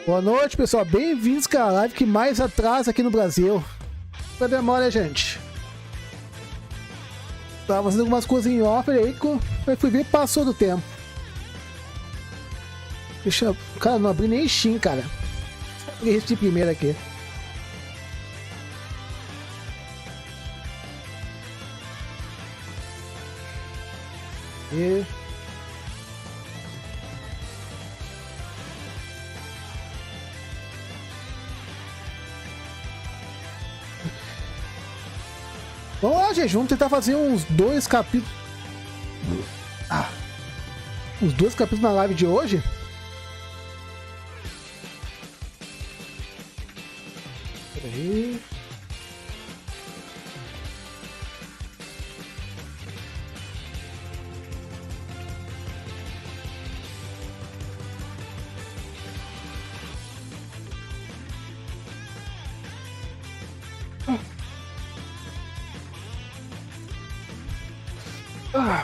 Boa noite, pessoal. Bem-vindos à live que mais atrasa aqui no Brasil. Não demora, gente. Tava fazendo algumas coisas em off aí, eu fui ver, passou do tempo. Deixa... Cara, não abri nem Steam, cara. Abri esse de primeira aqui. E... Vamos lá, gente. Vamos tentar fazer uns 2 capítulos. Uns 2 capítulos na live de hoje. Peraí.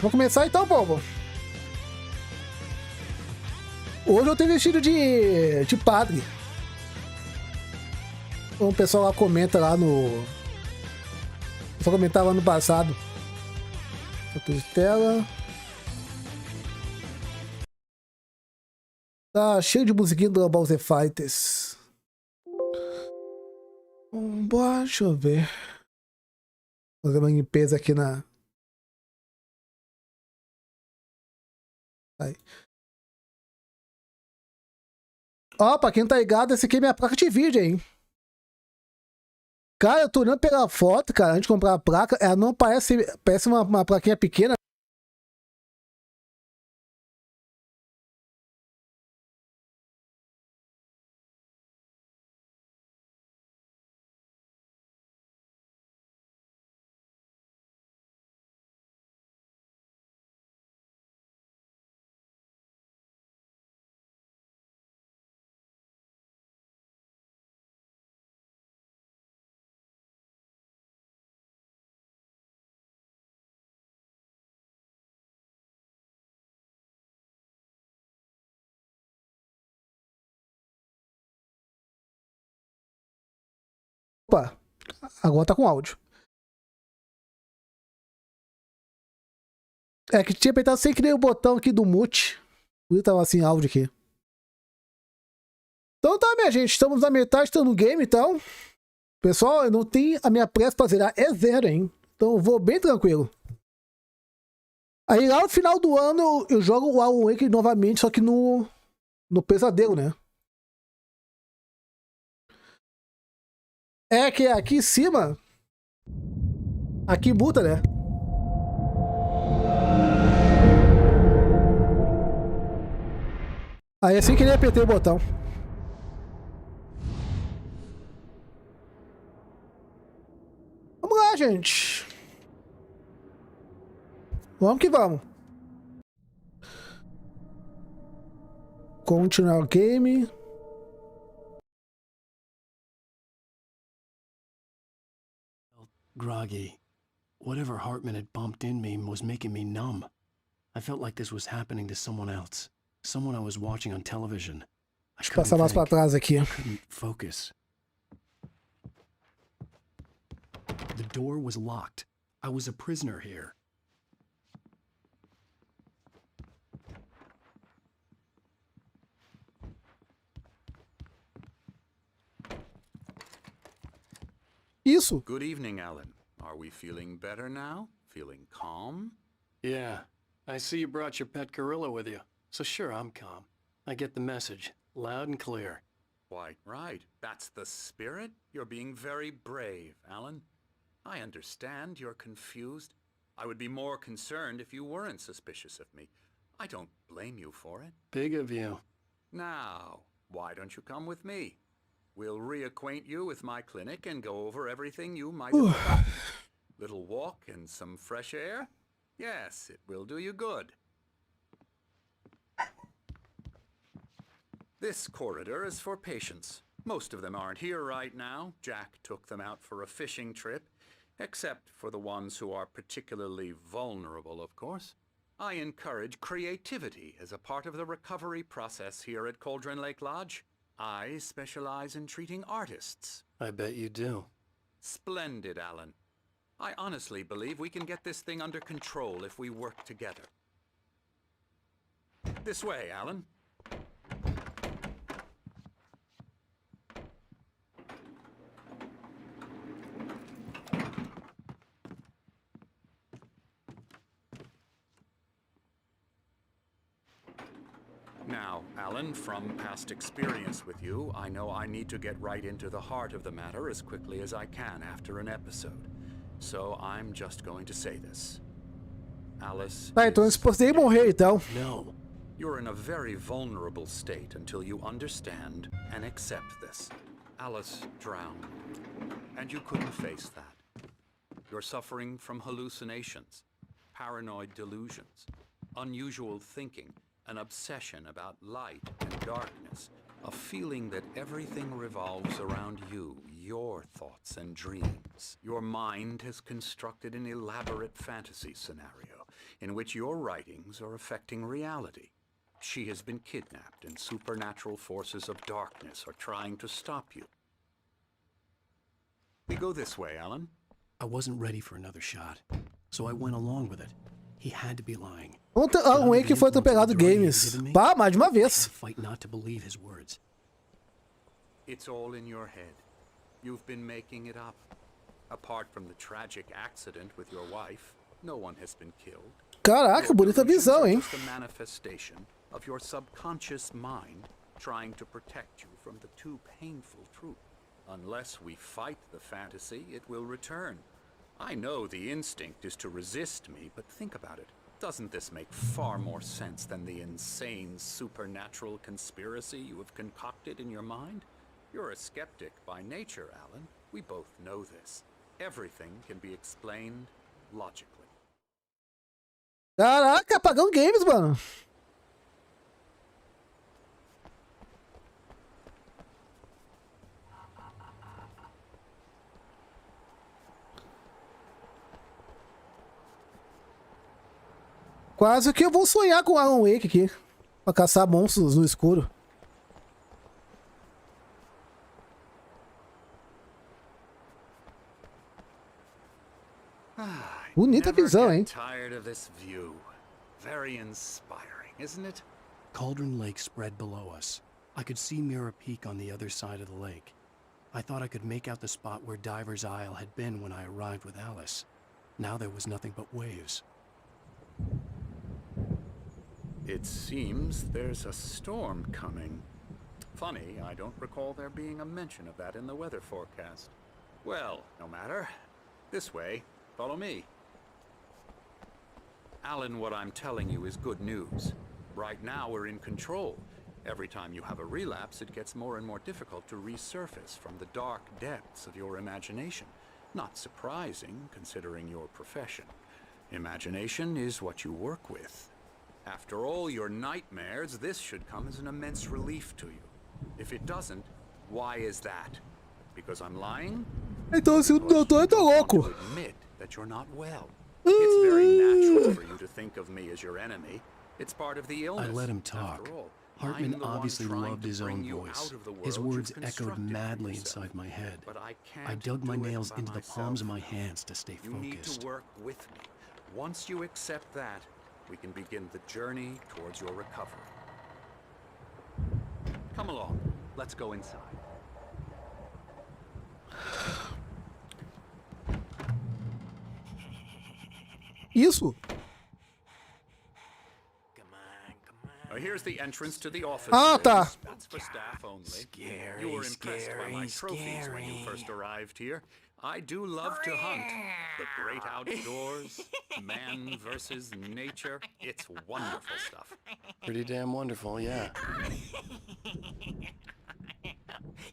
Vamos começar então, povo. Hoje eu tenho vestido de padre. Então, o pessoal lá comenta lá no... O pessoal comentava no passado. Foto de tela. Tá cheio de musiquinha do Bowser Fighters. Deixa eu ver. Vou fazer uma limpeza aqui na... Aí. Ó, pra quem tá ligado, essa aqui é minha placa de vídeo, hein? Cara, eu tô olhando pela foto, cara, antes de comprar a placa, ela não parece uma plaquinha pequena. Opa, agora tá com áudio. É que tinha apertado sem querer o botão aqui do mute. Por isso tava assim áudio aqui. Então tá, minha gente, estamos na metade, estamos no game, então. Pessoal, eu não tenho a minha pressa pra zerar, é 0, hein? Então eu vou bem tranquilo. Aí lá no final do ano eu jogo o Alan Wake novamente, só que no pesadelo, né? É que aqui em cima... Aqui muda, né? Aí assim que ele apertei o botão. Vamos lá, gente. Vamos que vamos. Continuar o game. Groggy. Whatever Hartman had pumped in me was making me numb. I felt like this was happening to someone else. Someone I was watching on television. Deixa eu passar mais pra trás aqui. I couldn't focus. The door was locked. I was a prisoner here. Isso. Good evening, Alan. Are we feeling better now? Feeling calm? Yeah. I see you brought your pet gorilla with you. So sure, I'm calm. I get the message. Loud and clear. Why, right. That's the spirit. You're being very brave, Alan. I understand you're confused. I would be more concerned if you weren't suspicious of me. I don't blame you for it. Big of you. Now, why don't you come with me? We'll reacquaint you with my clinic and go over everything you might have forgotten. Little walk and some fresh air? Yes, it will do you good. This corridor is for patients. Most of them aren't here right now. Jack took them out for a fishing trip, except for the ones who are particularly vulnerable, of course. I encourage creativity as a part of the recovery process here at Cauldron Lake Lodge. I specialize in treating artists. I bet you do. Splendid, Alan. I honestly believe we can get this thing under control if we work together. This way, Alan. Now, Alan, from past experience with you, I know I need to get right into the heart of the matter as quickly as I can after an episode. So I'm just going to say this. Alice Tá, então eu supostei morrer então. No. You're in a very vulnerable state until you understand and accept this. Alice drowned, and you couldn't face that. You're suffering from hallucinations, paranoid delusions, unusual thinking, an obsession about light and darkness, a feeling that everything revolves around you, your thoughts and dreams. Your mind has constructed an elaborate fantasy scenario in which your writings are affecting reality. She has been kidnapped, and supernatural forces of darkness are trying to stop you. We go this way, Alan. I wasn't ready for another shot, so I went along with it. He had to be lying. Ontem um aí que foi atropelado games. Pá, mais de uma I vez. fight not to believe his words. It's all in your head. You've been making it up. Apart from the tragic accident with your wife, no one has been killed. Caraca, bonita visão, hein? Just a manifestation of your subconscious mind trying to protect you from the too painful truth. Unless we fight the fantasy, it will return. I know the instinct is to resist me, but think about it. Doesn't this make far more sense than the insane supernatural conspiracy you have concocted in your mind? You're a skeptic by nature, Alan. We both know this. Everything can be explained logically. Caraca, apagão games, mano. Quase que eu vou sonhar com Alan Wake aqui. Pra caçar monstros no escuro. Bonita visão, hein? Tired of this view. Very inspiring, isn't it? Cauldron Lake spread below us. I could see Mirror Peak on the other side of the lake. I thought I could make out the spot where Diver's Isle had been when I arrived with Alice. Now there was nothing but waves. It seems there's a storm coming. Funny, I don't recall there being a mention of that in the weather forecast. Well, no matter. This way. Follow me. Alan, what I'm telling you is good news. Right now we're in control. Every time you have a relapse, it gets more and more difficult to resurface from the dark depths of your imagination. Not surprising, considering your profession. Imagination is what you work with. After all your nightmares, this should come as an immense relief to you. If it doesn't, why is that? Because I'm lying? Então esse doutor tá louco. To admit that you're not well. It's very natural for you to think of me as your enemy. It's part of the illness. I let him talk. After all, Hartman I'm the one obviously trying loved to his bring own you voice. out of the His world words you've echoed constructed for madly yourself. inside my head. But I I can't dug my do it nails by into the myself. palms of my hands to stay You need focused. to work with me. Once you accept that, we can begin the journey towards your recovery. Come along. Let's go inside. Isso. Here's the entrance to the office. Ah, tá. That's for staff only. Scary, You were impressed by my trophies when you first arrived here. I do love to hunt. The great outdoors, man versus nature. It's wonderful stuff. Pretty damn wonderful, yeah.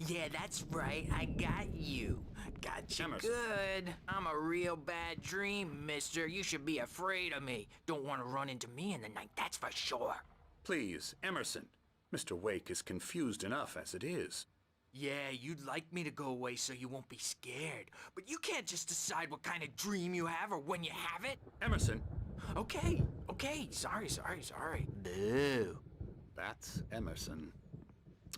Yeah, that's right. I got you. Got you Emerson. good. I'm a real bad dream, mister. You should be afraid of me. Don't want to run into me in the night, that's for sure. Please, Emerson. Mr. Wake is confused enough as it is. Yeah, you'd like me to go away so you won't be scared. But you can't just decide what kind of dream you have or when you have it. Emerson, Okay. Sorry. Boo. that's Emerson.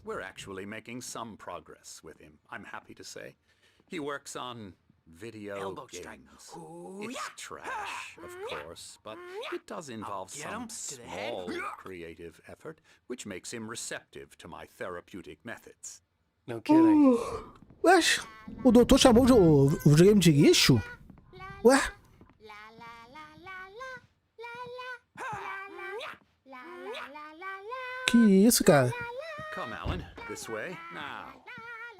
we're actually making some progress with him, I'm happy to say. He works on video Elbow strike. games. Ooh, It's yeah. trash, of course, but it does involve Get him some to the head. small creative effort, which makes him receptive to my therapeutic methods. No kidding. Ué, o doutor chamou o videogame de lixo? Ué? Que isso, cara? Come, Alan, this way. Now,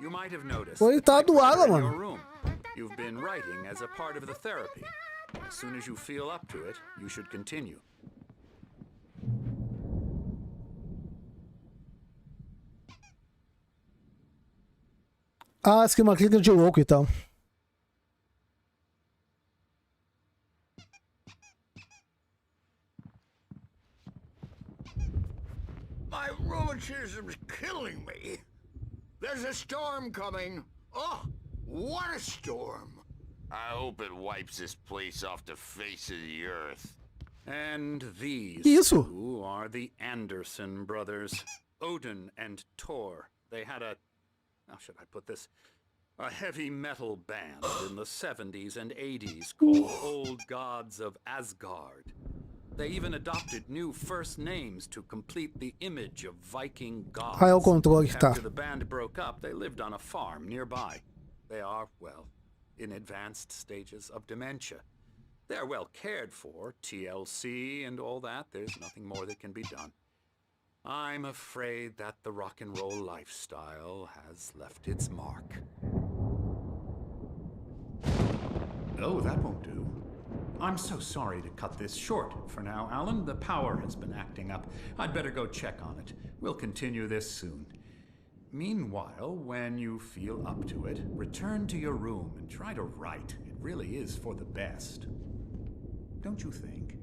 you might have noticed Coitado do Alan, in your mano. room. You've been writing as a part of the therapy. As soon as you feel up to it, you should continue. Ah, esquema clínica de louco, então. My rheumatism's killing me. There's a storm coming. Oh, what a storm. I hope it wipes this place off the face of the earth. And these Isso. two are the Anderson brothers, Odin and Thor. They had a, how should I put this? A heavy metal band in the 70s and 80s called Old Gods of Asgard. They even adopted new first names to complete the image of Viking gods. Ah, é o controle que tá. After the band broke up, they lived on a farm nearby. They are, well, in advanced stages of dementia. They're well cared for, TLC and all that. There's nothing more that can be done. I'm afraid that the rock and roll lifestyle has left its mark. Oh, that won't do. I'm so sorry to cut this short for now, Alan. The power has been acting up. I'd better go check on it. We'll continue this soon. Meanwhile, when you feel up to it, return to your room and try to write. It really is for the best. Don't you think?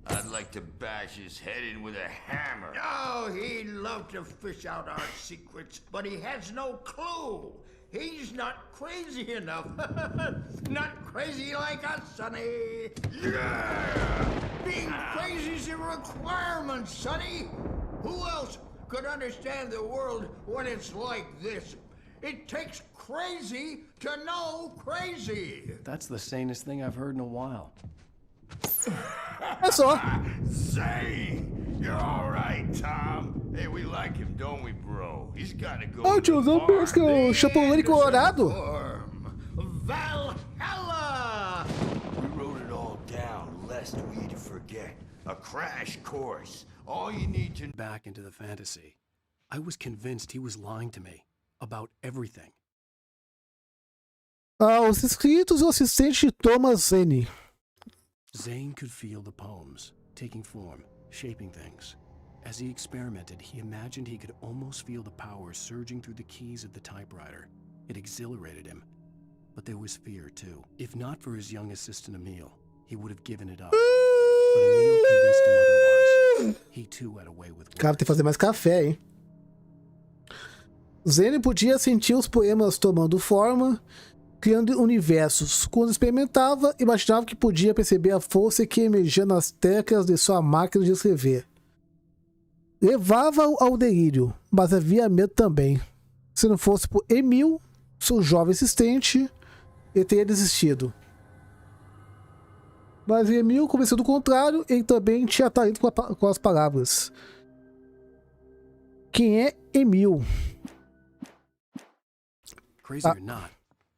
I'd like to bash his head in with a hammer. Oh, he'd love to fish out our secrets, but he has no clue. He's not crazy enough. Not crazy like us, Sonny. Yeah! Being crazy's a requirement, Sonny. Who else could understand the world when it's like this? It takes crazy to know crazy. That's the sanest thing I've heard in a while. É só. Say, you're all right, Tom. Hey, we like him, don't we, bro? He's got to go. Ah, o to the tiozão parece que é o Chapulani Colorado. Valhalla! We wrote it all down, lest we'd forget. A crash course. All you need to Back into the fantasy. I was convinced he was lying to me about everything. Ah, os escritos e o assistente Thomas N. Zane could feel the poems, taking form, shaping things. As he experimented, he imagined he could almost feel the power surging through the keys of the typewriter. It exhilarated him. But there was fear, too. If not for his young assistant Emil, he would have given it up. But Emil convinced him otherwise. He, too, had a way with Cara, tem que fazer mais café, hein? Zane podia sentir os poemas tomando forma, criando universos. Quando experimentava, imaginava que podia perceber a força que emergia nas teclas de sua máquina de escrever. Levava-o ao delírio, mas havia medo também. Se não fosse por Emil, seu jovem assistente, ele teria desistido. Mas Emil, convenceu do contrário, ele também tinha talento com as palavras. Quem é Emil? Crazy or not,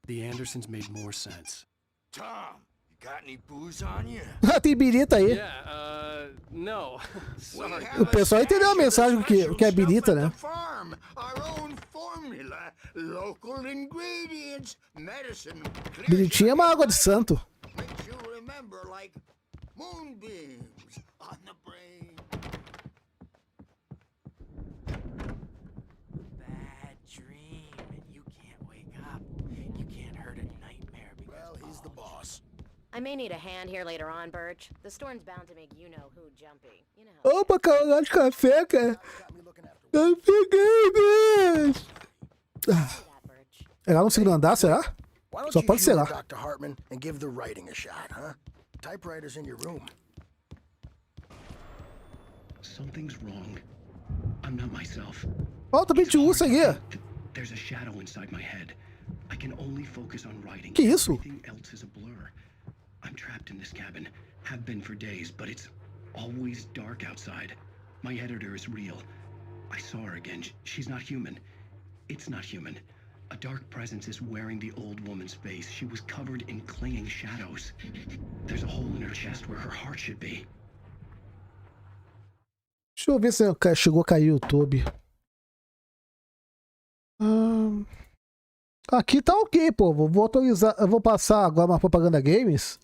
the Andersons made more sense. Tom, you got any booze on you? Tem birita aí. Yeah, no. Sorry. O pessoal entendeu a mensagem que é birita, né? Farm, our own formula, local ingredients, medicine. Biritinha é uma água de santo. Makes you remember like moonbeams on the brain. Bad dream, and you can't wake up. You can't hurt a nightmare because Well, he's the boss. I may need a hand here later on, Birch. The storm's bound to make you-know-who jumpy. You know how... Opa, caralho de café, cara. Eu peguei, bicho. that, Birch. É lá no segundo andar, será? Why don't Só you pode ser humor lá. Dr. Hartman and give the writing a shot, huh? Typewriter's in your room. Something's wrong. I'm not myself. Ó, também de urso aqui. There's a shadow inside my head. I can only focus on writing. Que isso? Everything else is a blur. I'm trapped in this cabin. Have been for days, but it's always dark outside. My editor is real. I saw her again. She's not human. It's not human. A dark presence is wearing the old woman's face. She was covered in clinging shadows. There's a hole in her chest where her heart should be. Deixa eu ver se chegou a cair o YouTube. Aqui tá ok, pô. Vou atualizar. Eu vou passar agora uma propaganda games.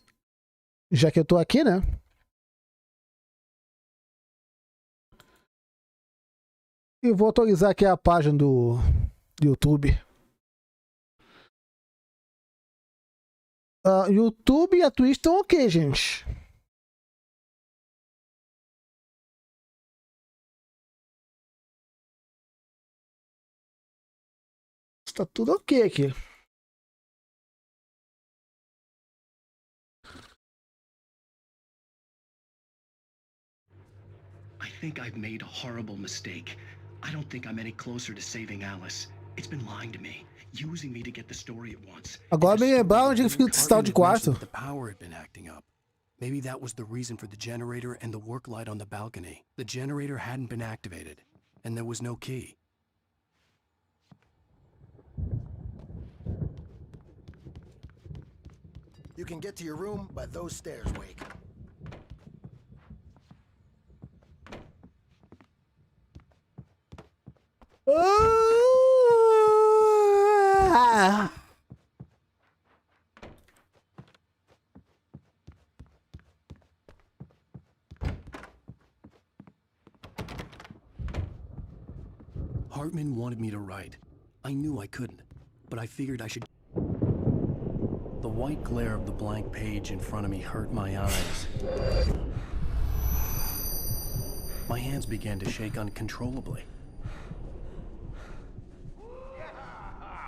Já que eu tô aqui, né? E vou atualizar aqui a página do YouTube. YouTube e a Twitch estão ok, gente. Tá tudo ok aqui. I think I've made a horrible mistake. I don't think I'm any closer to saving Alice. It's been lying to me, using me to get the story it wants. Agora me lembrar onde ele fica esse tal de quarto. The power had been acting up. Maybe that was the reason for the generator and the work light on the balcony. The generator hadn't been activated, and there was no key. You can get to your room by those stairs, Wake. Hartman wanted me to write. I knew I couldn't, but I figured I should. The white glare of the blank page in front of me hurt my eyes. My hands began to shake uncontrollably.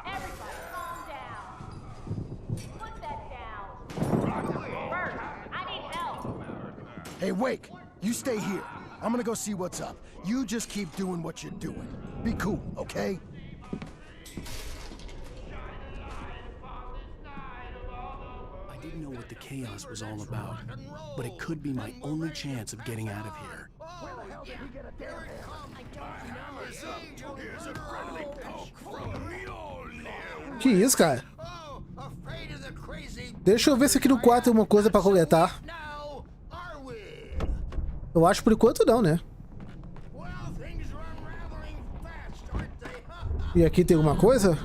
Everybody, calm down. Put that down. Bert, I need help. Hey, Wake, you stay here. I'm gonna go see what's up. You just keep doing what you're doing. Be cool, okay? I didn't know what the chaos was all about, but it could be my only chance of getting out of here. Que isso, cara? Deixa eu ver se aqui no quarto tem uma coisa pra coletar. Eu acho por enquanto não, né? E aqui tem alguma coisa?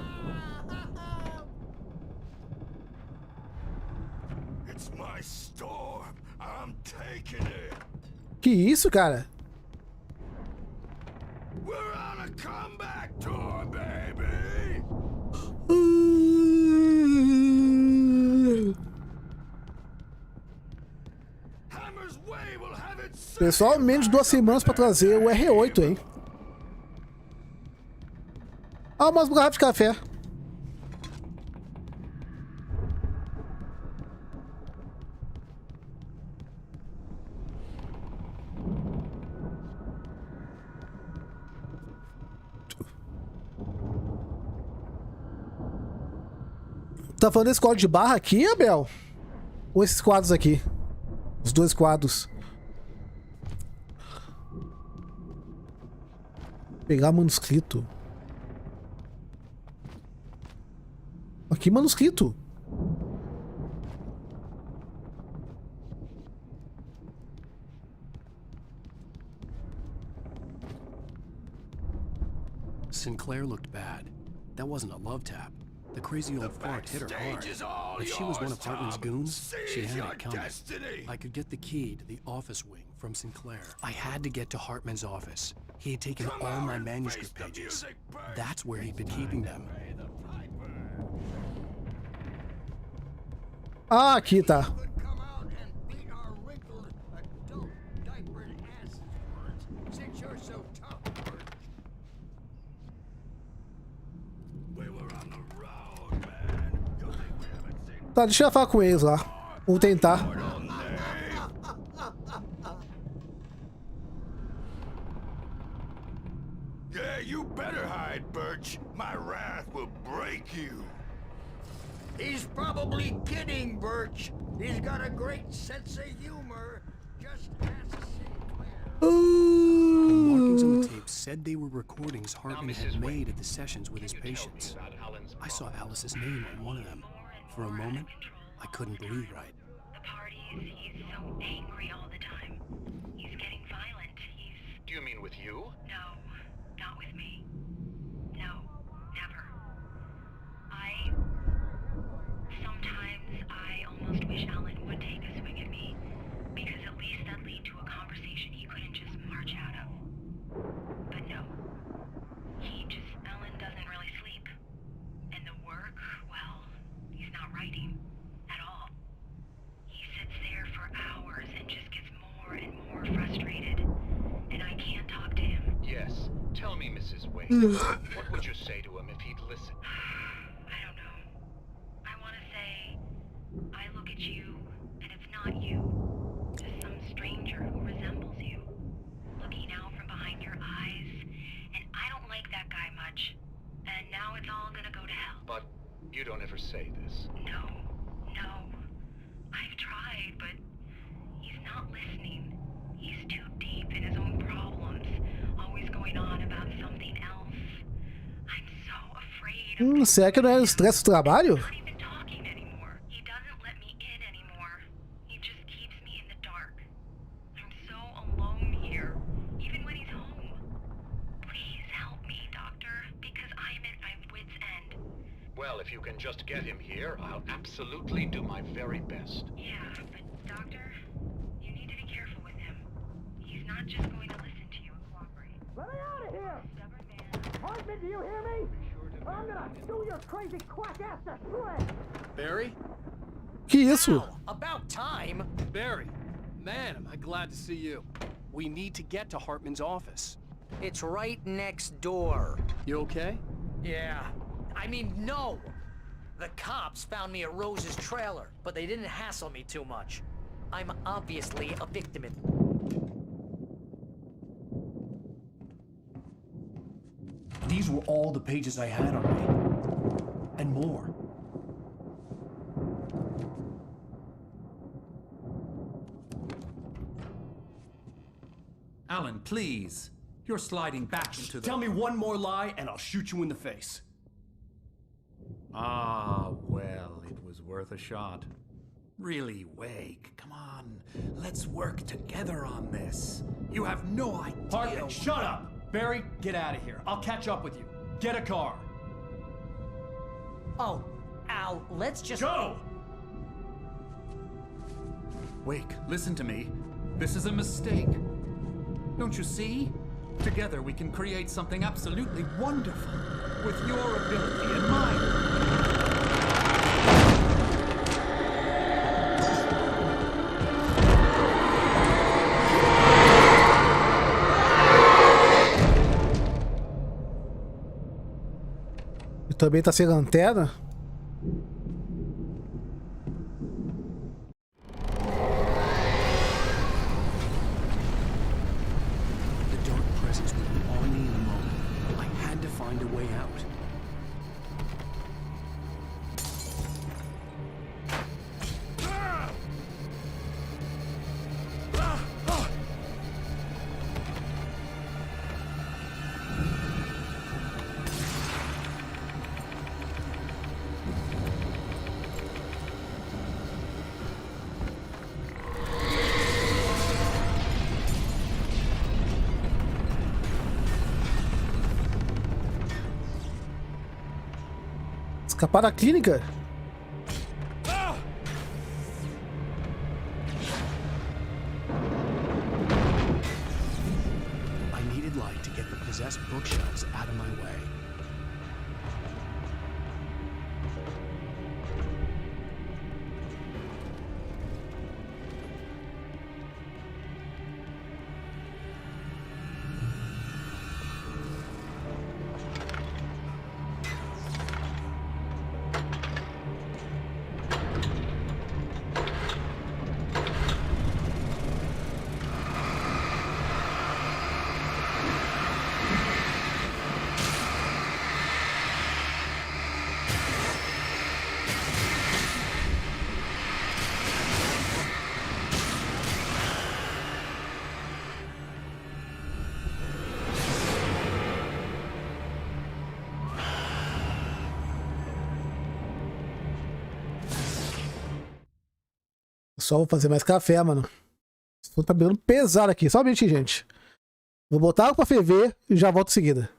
Que isso, cara? Pessoal, menos de 2 semanas pra trazer o R8, hein? Ah, umas garrafas de café. Tá falando desse código de barra aqui, Abel? Ou esses quadros aqui? Os 2 quadros. Pegar manuscrito. Aqui, manuscrito. Sinclair looked bad. That wasn't a love tap. The crazy old fart hit her hard. If she was one of Hartman's goons, she had it coming. I could get the key to the office wing from Sinclair. I had to get to Hartman's office. He had taken all my manuscript pages. That's where he'd been keeping them. Ah, aqui tá. Tá, deixa eu falar com eles lá. Vamos tentar. Yeah, you better hide, Birch. My wrath will break you. He's probably kidding, Birch. He's got a great sense of humor. Just ask Sinclair. The markings on the tape said they were recordings Hartman had made at the sessions with his patients. I saw Alice's name on one of them. For a moment, I couldn't breathe right. The parties, he's so angry all the time. He's getting violent. Do you mean with you? No, not with me. No, never. Sometimes I almost wish Alan would take a swing at me, because at least that'd lead to a conversation he couldn't just march out of. But no. Alan doesn't really sleep. And the work, well, he's not writing at all. He sits there for hours and just gets more and more frustrated. And I can't talk to him. Yes. Tell me, Mrs. Wade. What would you say to him if he'd listen? I don't know. I want to say, I look at you, and it's not you. Just some stranger who resembles you. Looking out from behind your eyes. And I don't like that guy much. And now it's all gonna go to hell. But you don't ever say this. No. I've tried, but he's not listening. He's too deep in his own problems. Always going on about something else. I'm so afraid. Será que não era o estresse do trabalho? Not even talking anymore. He doesn't let me in anymore. He just keeps me in the dark. I'm so alone here, even when he's home. Please help me, Doctor, because I'm at my wit's end. Well, if you can just get him here, I'll absolutely do my very best. Yeah, but Doctor, you need to be careful with him. He's not just going to listen to you and cooperate. Let me out of here! Stubborn man. Hartman, do you hear me? I'm gonna do your crazy quack ass to shreds! Barry? Que isso? Ow, about time. Barry, man, am I glad to see you. We need to get to Hartman's office. It's right next door. You okay? Yeah. I mean, no. The cops found me at Rose's trailer, but they didn't hassle me too much. I'm obviously a victim. These were all the pages I had on me. And more. Alan, please. You're sliding back into the... Tell me one more lie and I'll shoot you in the face. Ah, well, it was worth a shot. Really, Wake, come on. Let's work together on this. You have no idea... Hartman, shut up! Barry, get out of here. I'll catch up with you. Get a car. Oh, Al, let's just... Go! Wake, listen to me. This is a mistake. Don't you see? Together we can create something absolutely wonderful. With your ability and mine. E também tá sem lanterna? The dark presence would be on me in a moment. I had to find a way out. Escapar da clínica? I needed light to get the possessed bookshelves out of my way. Só vou fazer mais café, mano. Estou tá bebendo pesado aqui. Só um minutinho, gente. Vou botar água pra ferver e já volto em seguida.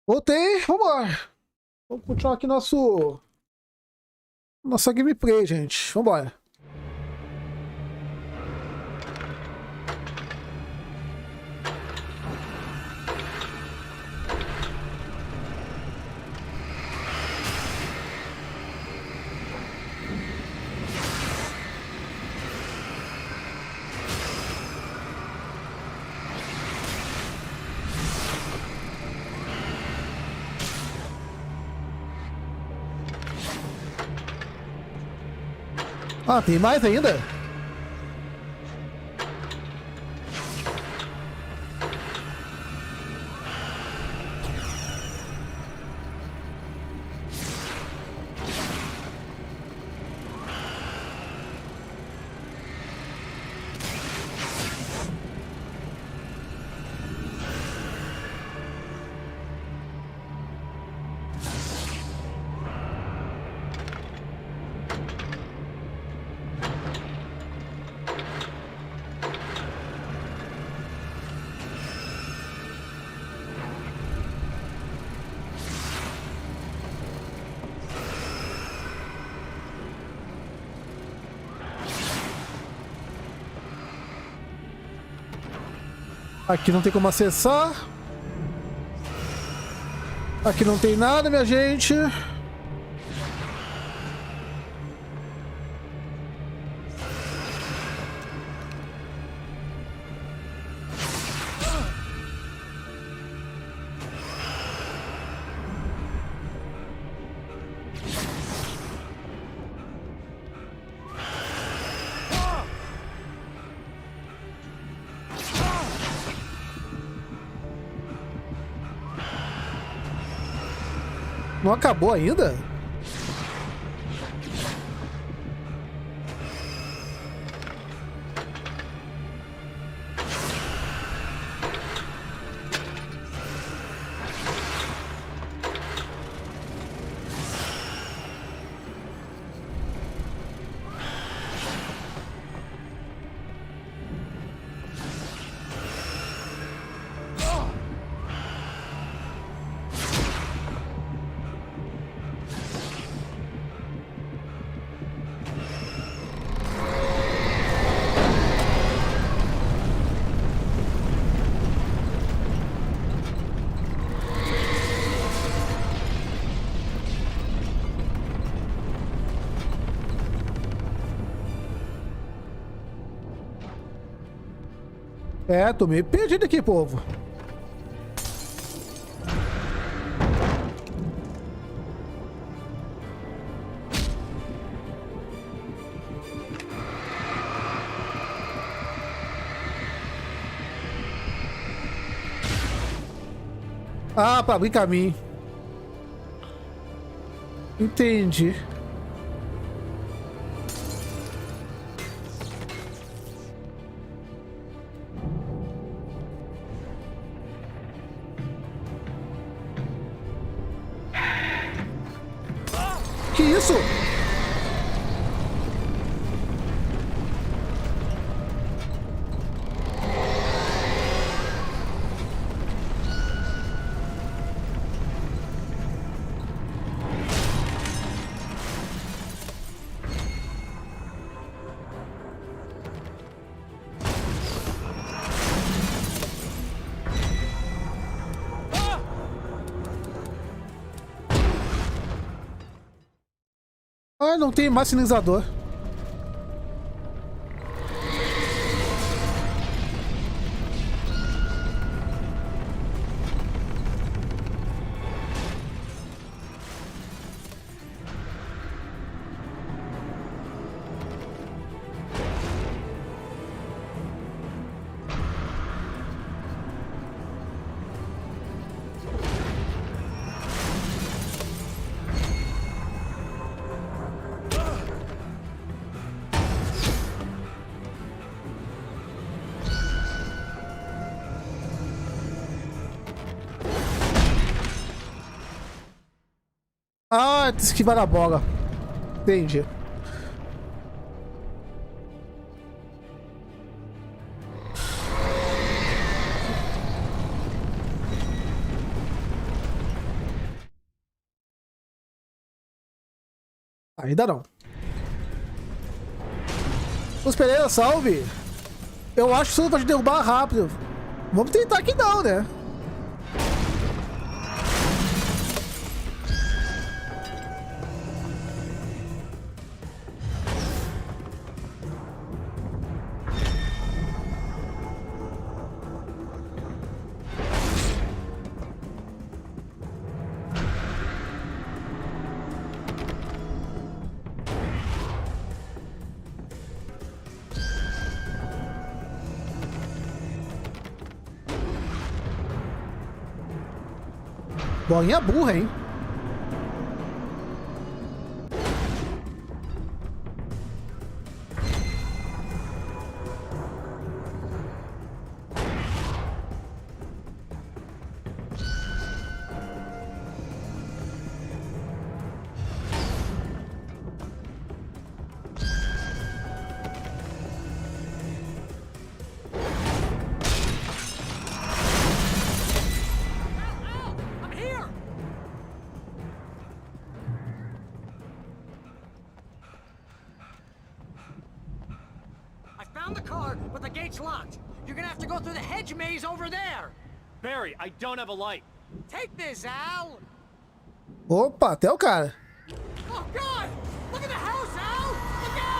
Voltei, vambora. Vamos continuar aqui nossa gameplay, gente. Vambora. Ah, tem mais ainda? Aqui não tem como acessar. Aqui não tem nada, minha gente. Não acabou ainda? É, tô meio perdido aqui, povo. Ah, pra abrir caminho. Entendi. Que isso? Ah, não tem mais sinalizador. Ah, esquivar a bola. Entendi. Ainda não. Os Pereira, salve. Eu acho que você não pode derrubar rápido. Vamos tentar que não, né? Bolinha burra, hein? Found the car, but the gate's locked. You're gonna have to go through the hedge maze over there. Barry, I don't have a light. Take this, Al. Opa, até o cara. Oh, God! Look at the house, Al! Look out!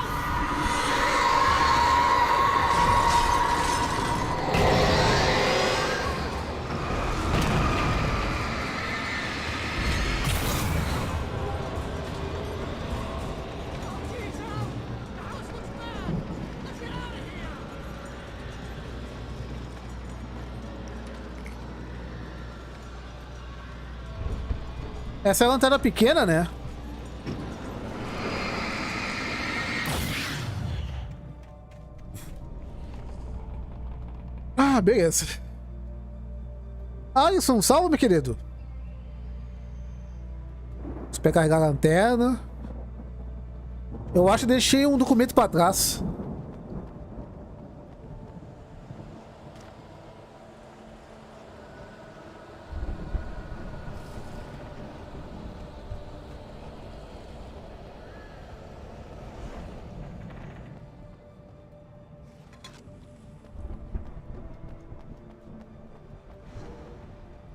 Essa é a lanterna pequena, né? Ah, beleza. Alisson, salve, meu querido. Vou pegar carregar a lanterna. Eu acho que deixei um documento pra trás.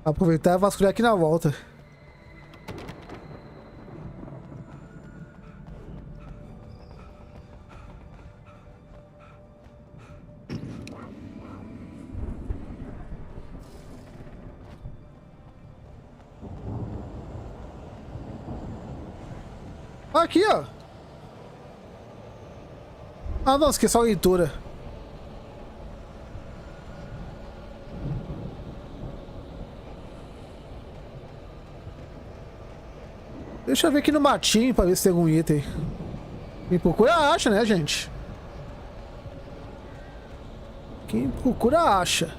Aproveitar e vasculhar aqui na volta. Aqui, ó. Ah, não, esqueci a leitura. Deixa eu ver aqui no matinho pra ver se tem algum item. Quem procura acha, né, gente? Quem procura acha.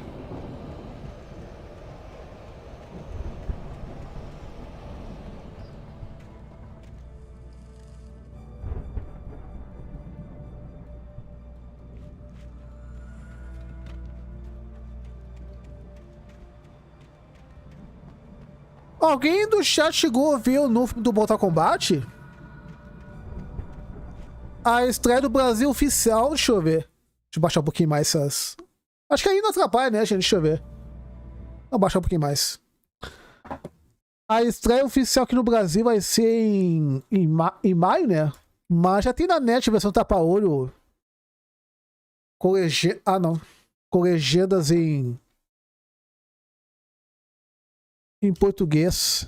Alguém do chat chegou a ver o novo do Mortal Kombat? A estreia do Brasil oficial, deixa eu ver. Deixa eu baixar um pouquinho mais essas... Acho que aí não atrapalha, né, gente? Deixa eu ver. Vou baixar um pouquinho mais. A estreia oficial aqui no Brasil vai ser em maio, né? Mas já tem na net a versão tapa-olho. Ah, não. Com legendas em português.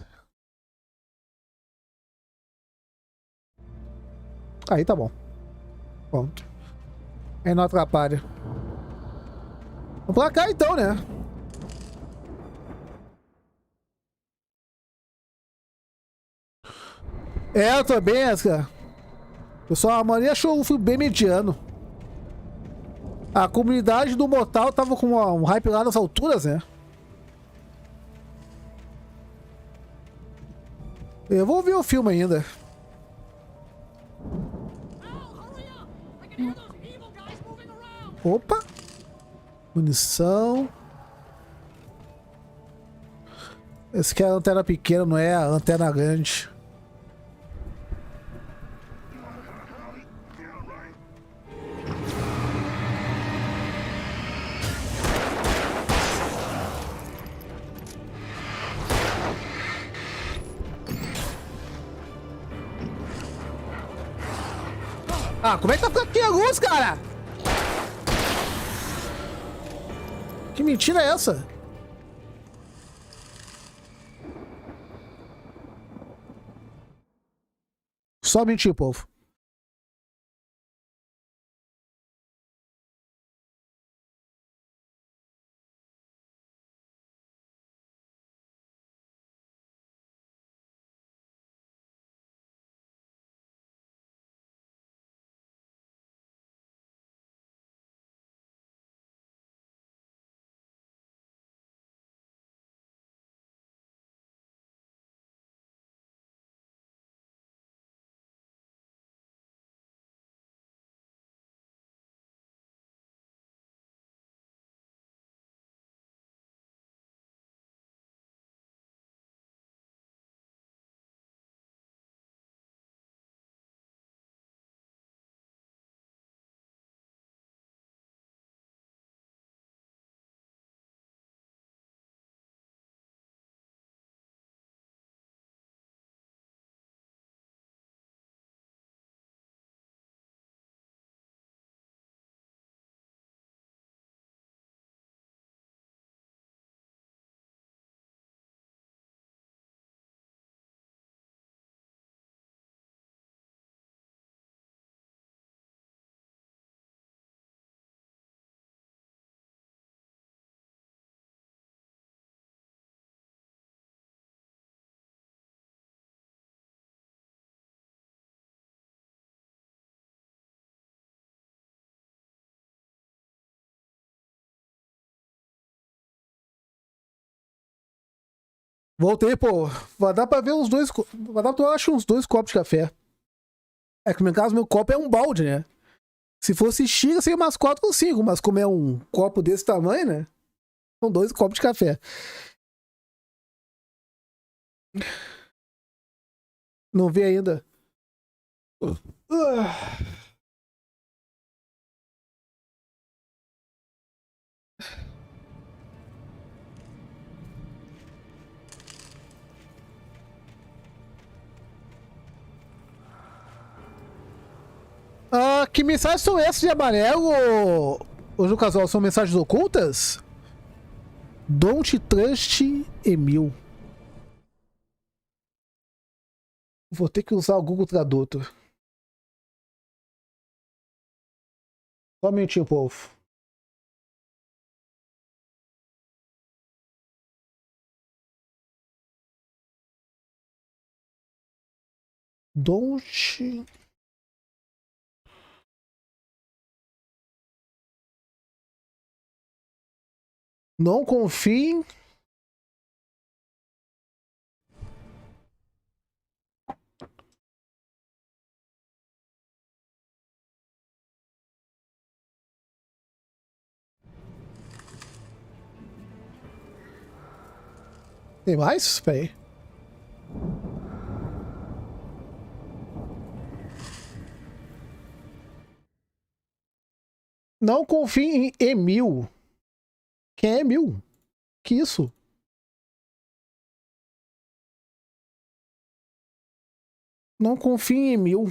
Aí tá bom. Pronto. Aí não atrapalha. Vamos pra cá então, né? É, eu também, cara. Pessoal, a maioria achou o filme bem mediano. A comunidade do Mortal tava com um hype lá nas alturas, né? Eu vou ver o filme ainda. Opa! Munição. Esse aqui é a lanterna pequena, não é a lanterna grande. Ah, como é que tá ficando aqui a luz, cara? Que mentira é essa? Só mentir, povo. Voltei, pô. Vai dar pra ver uns dois. Vai dar pra eu acho uns 2 copos de café. É que no meu caso, meu copo é um balde, né? Se fosse xícara, seria umas 4 ou 5. Mas como é um copo desse tamanho, né? São 2 copos de café. Não vi ainda. Que mensagens são essas de amarelo, ô Ju Casual? São mensagens ocultas? Don't trust Emil. Vou ter que usar o Google Tradutor. Só um minutinho, povo. Don't... Não confie. Tem mais? Espera aí. Não confie em Emil. Quem é Emil? Que isso? Não confie em Emil.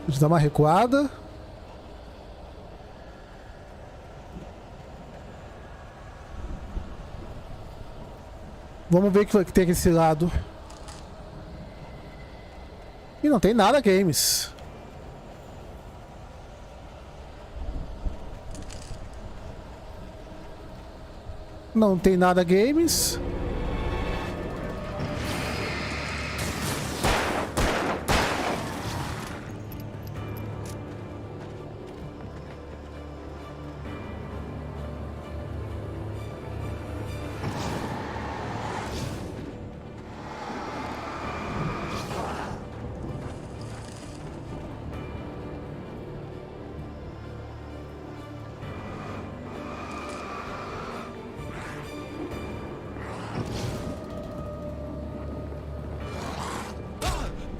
Deixa eu dar uma recuada. Vamos ver o que tem aqui desse lado. E não tem nada, games. Não tem nada, games.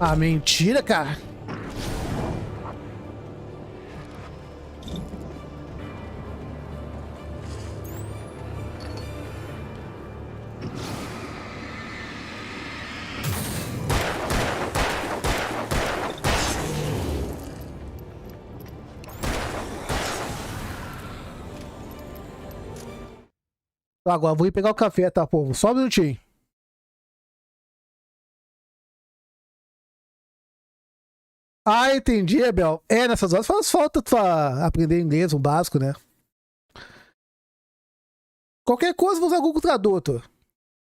Ah, mentira, cara. Tá, agora vou ir pegar o café, tá, povo? Só um minutinho. Ah, entendi, Abel. É, nessas horas faz falta tu aprender inglês, um básico, né? Qualquer coisa, vou usar o Google Tradutor.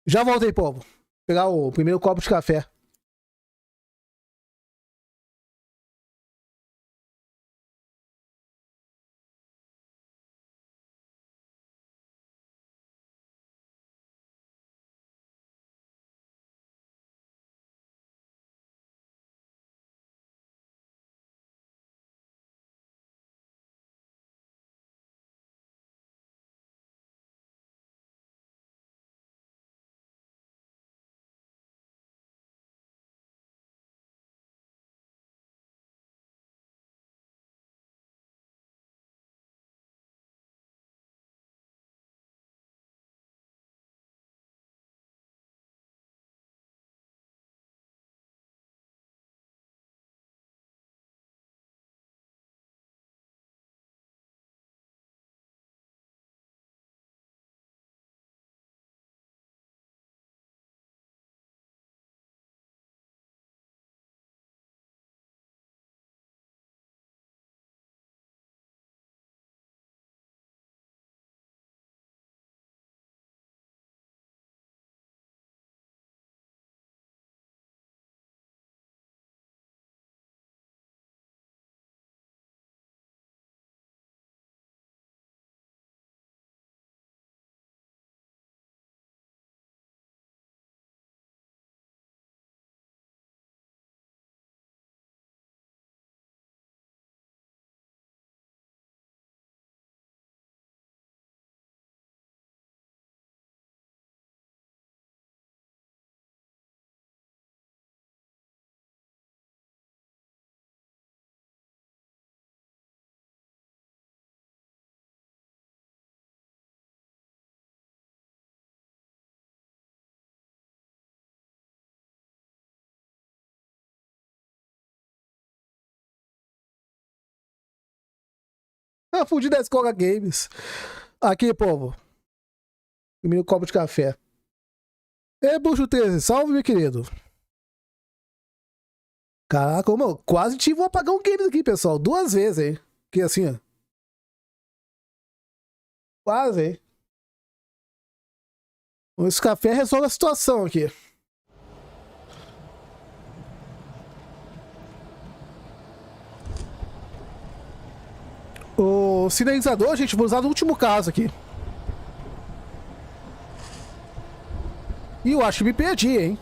Já voltei, povo. Pegar o primeiro copo de café. Fugi da escola games. Aqui, povo. Primeiro copo de café. Ei, Bruxo 13, salve, meu querido. Caraca, eu quase tive um apagão games aqui, pessoal. 2 vezes, hein? Que assim, ó. Quase, hein? Esse café resolve a situação aqui. O sinalizador, gente, vou usar no último caso aqui. E eu acho que me perdi, hein?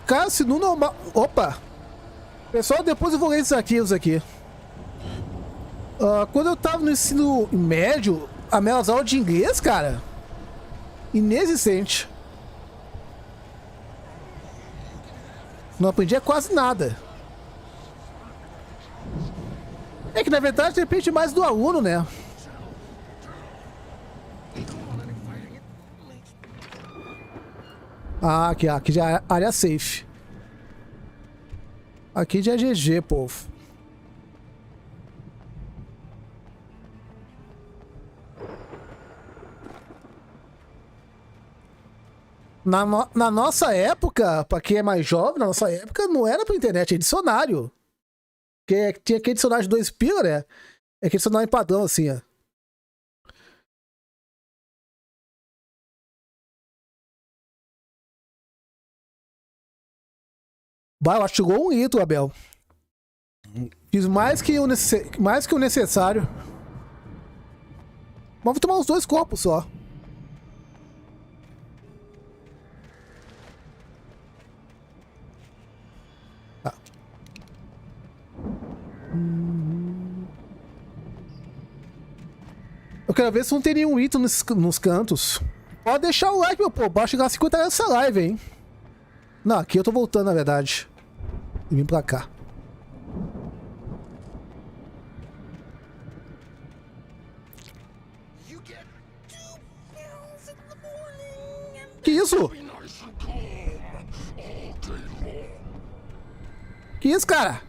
Cara, se no normal... Opa! Pessoal, depois eu vou ler esses arquivos aqui. Quando eu tava no ensino médio, as minhas aulas de inglês, cara, inexistente. Não aprendia quase nada. É que na verdade depende mais do aluno, né? Ah, aqui já é área safe. Aqui já é GG, povo. Na nossa época, pra quem é mais jovem, na nossa época não era pra internet, é dicionário. Porque tinha aquele dicionário de 2 pila, né? É aquele dicionário em padrão, assim, ó. Bah, eu acho que chegou 1 litro, Abel. Fiz mais que o necessário. Mas vou tomar uns 2 copos só. Tá. Eu quero ver se não tem nenhum item nos cantos. Pode deixar o like, meu povo. Basta chegar a 50 nessa live, hein. Não, aqui eu tô voltando, na verdade. E vim pra cá. Que isso? Que isso, cara?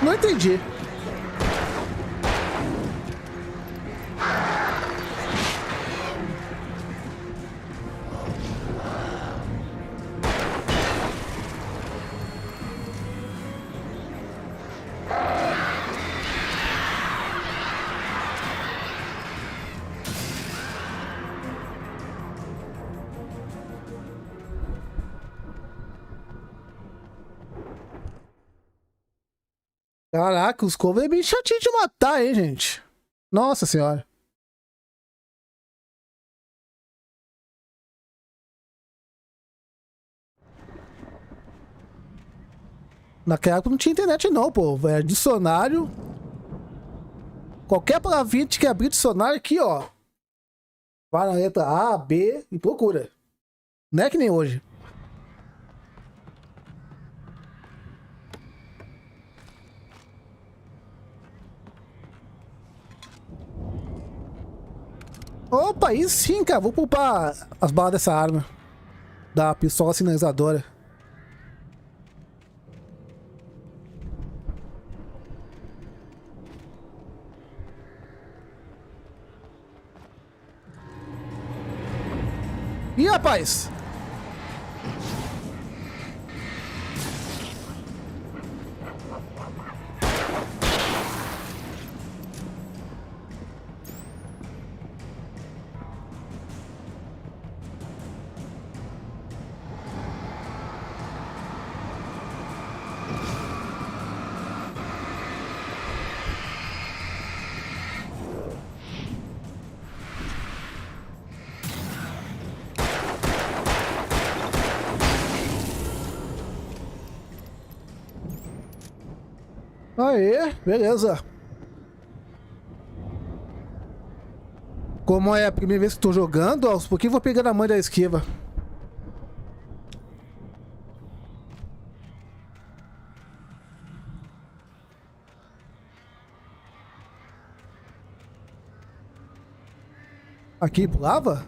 Não entendi. Caraca, os covos é bem chatinho de matar, hein, gente? Nossa senhora. Naquela época não tinha internet não, pô. Era dicionário. Qualquer palavrinha que abrir dicionário aqui, ó. Vai na letra A, B e procura. Não é que nem hoje. Opa, aí sim, cara. Vou poupar as balas dessa arma. Da pistola sinalizadora. Ih, rapaz! Aê, beleza. Como é a primeira vez que tô jogando, aos pouquinhos vou pegando a mãe da esquiva. Aqui pulava?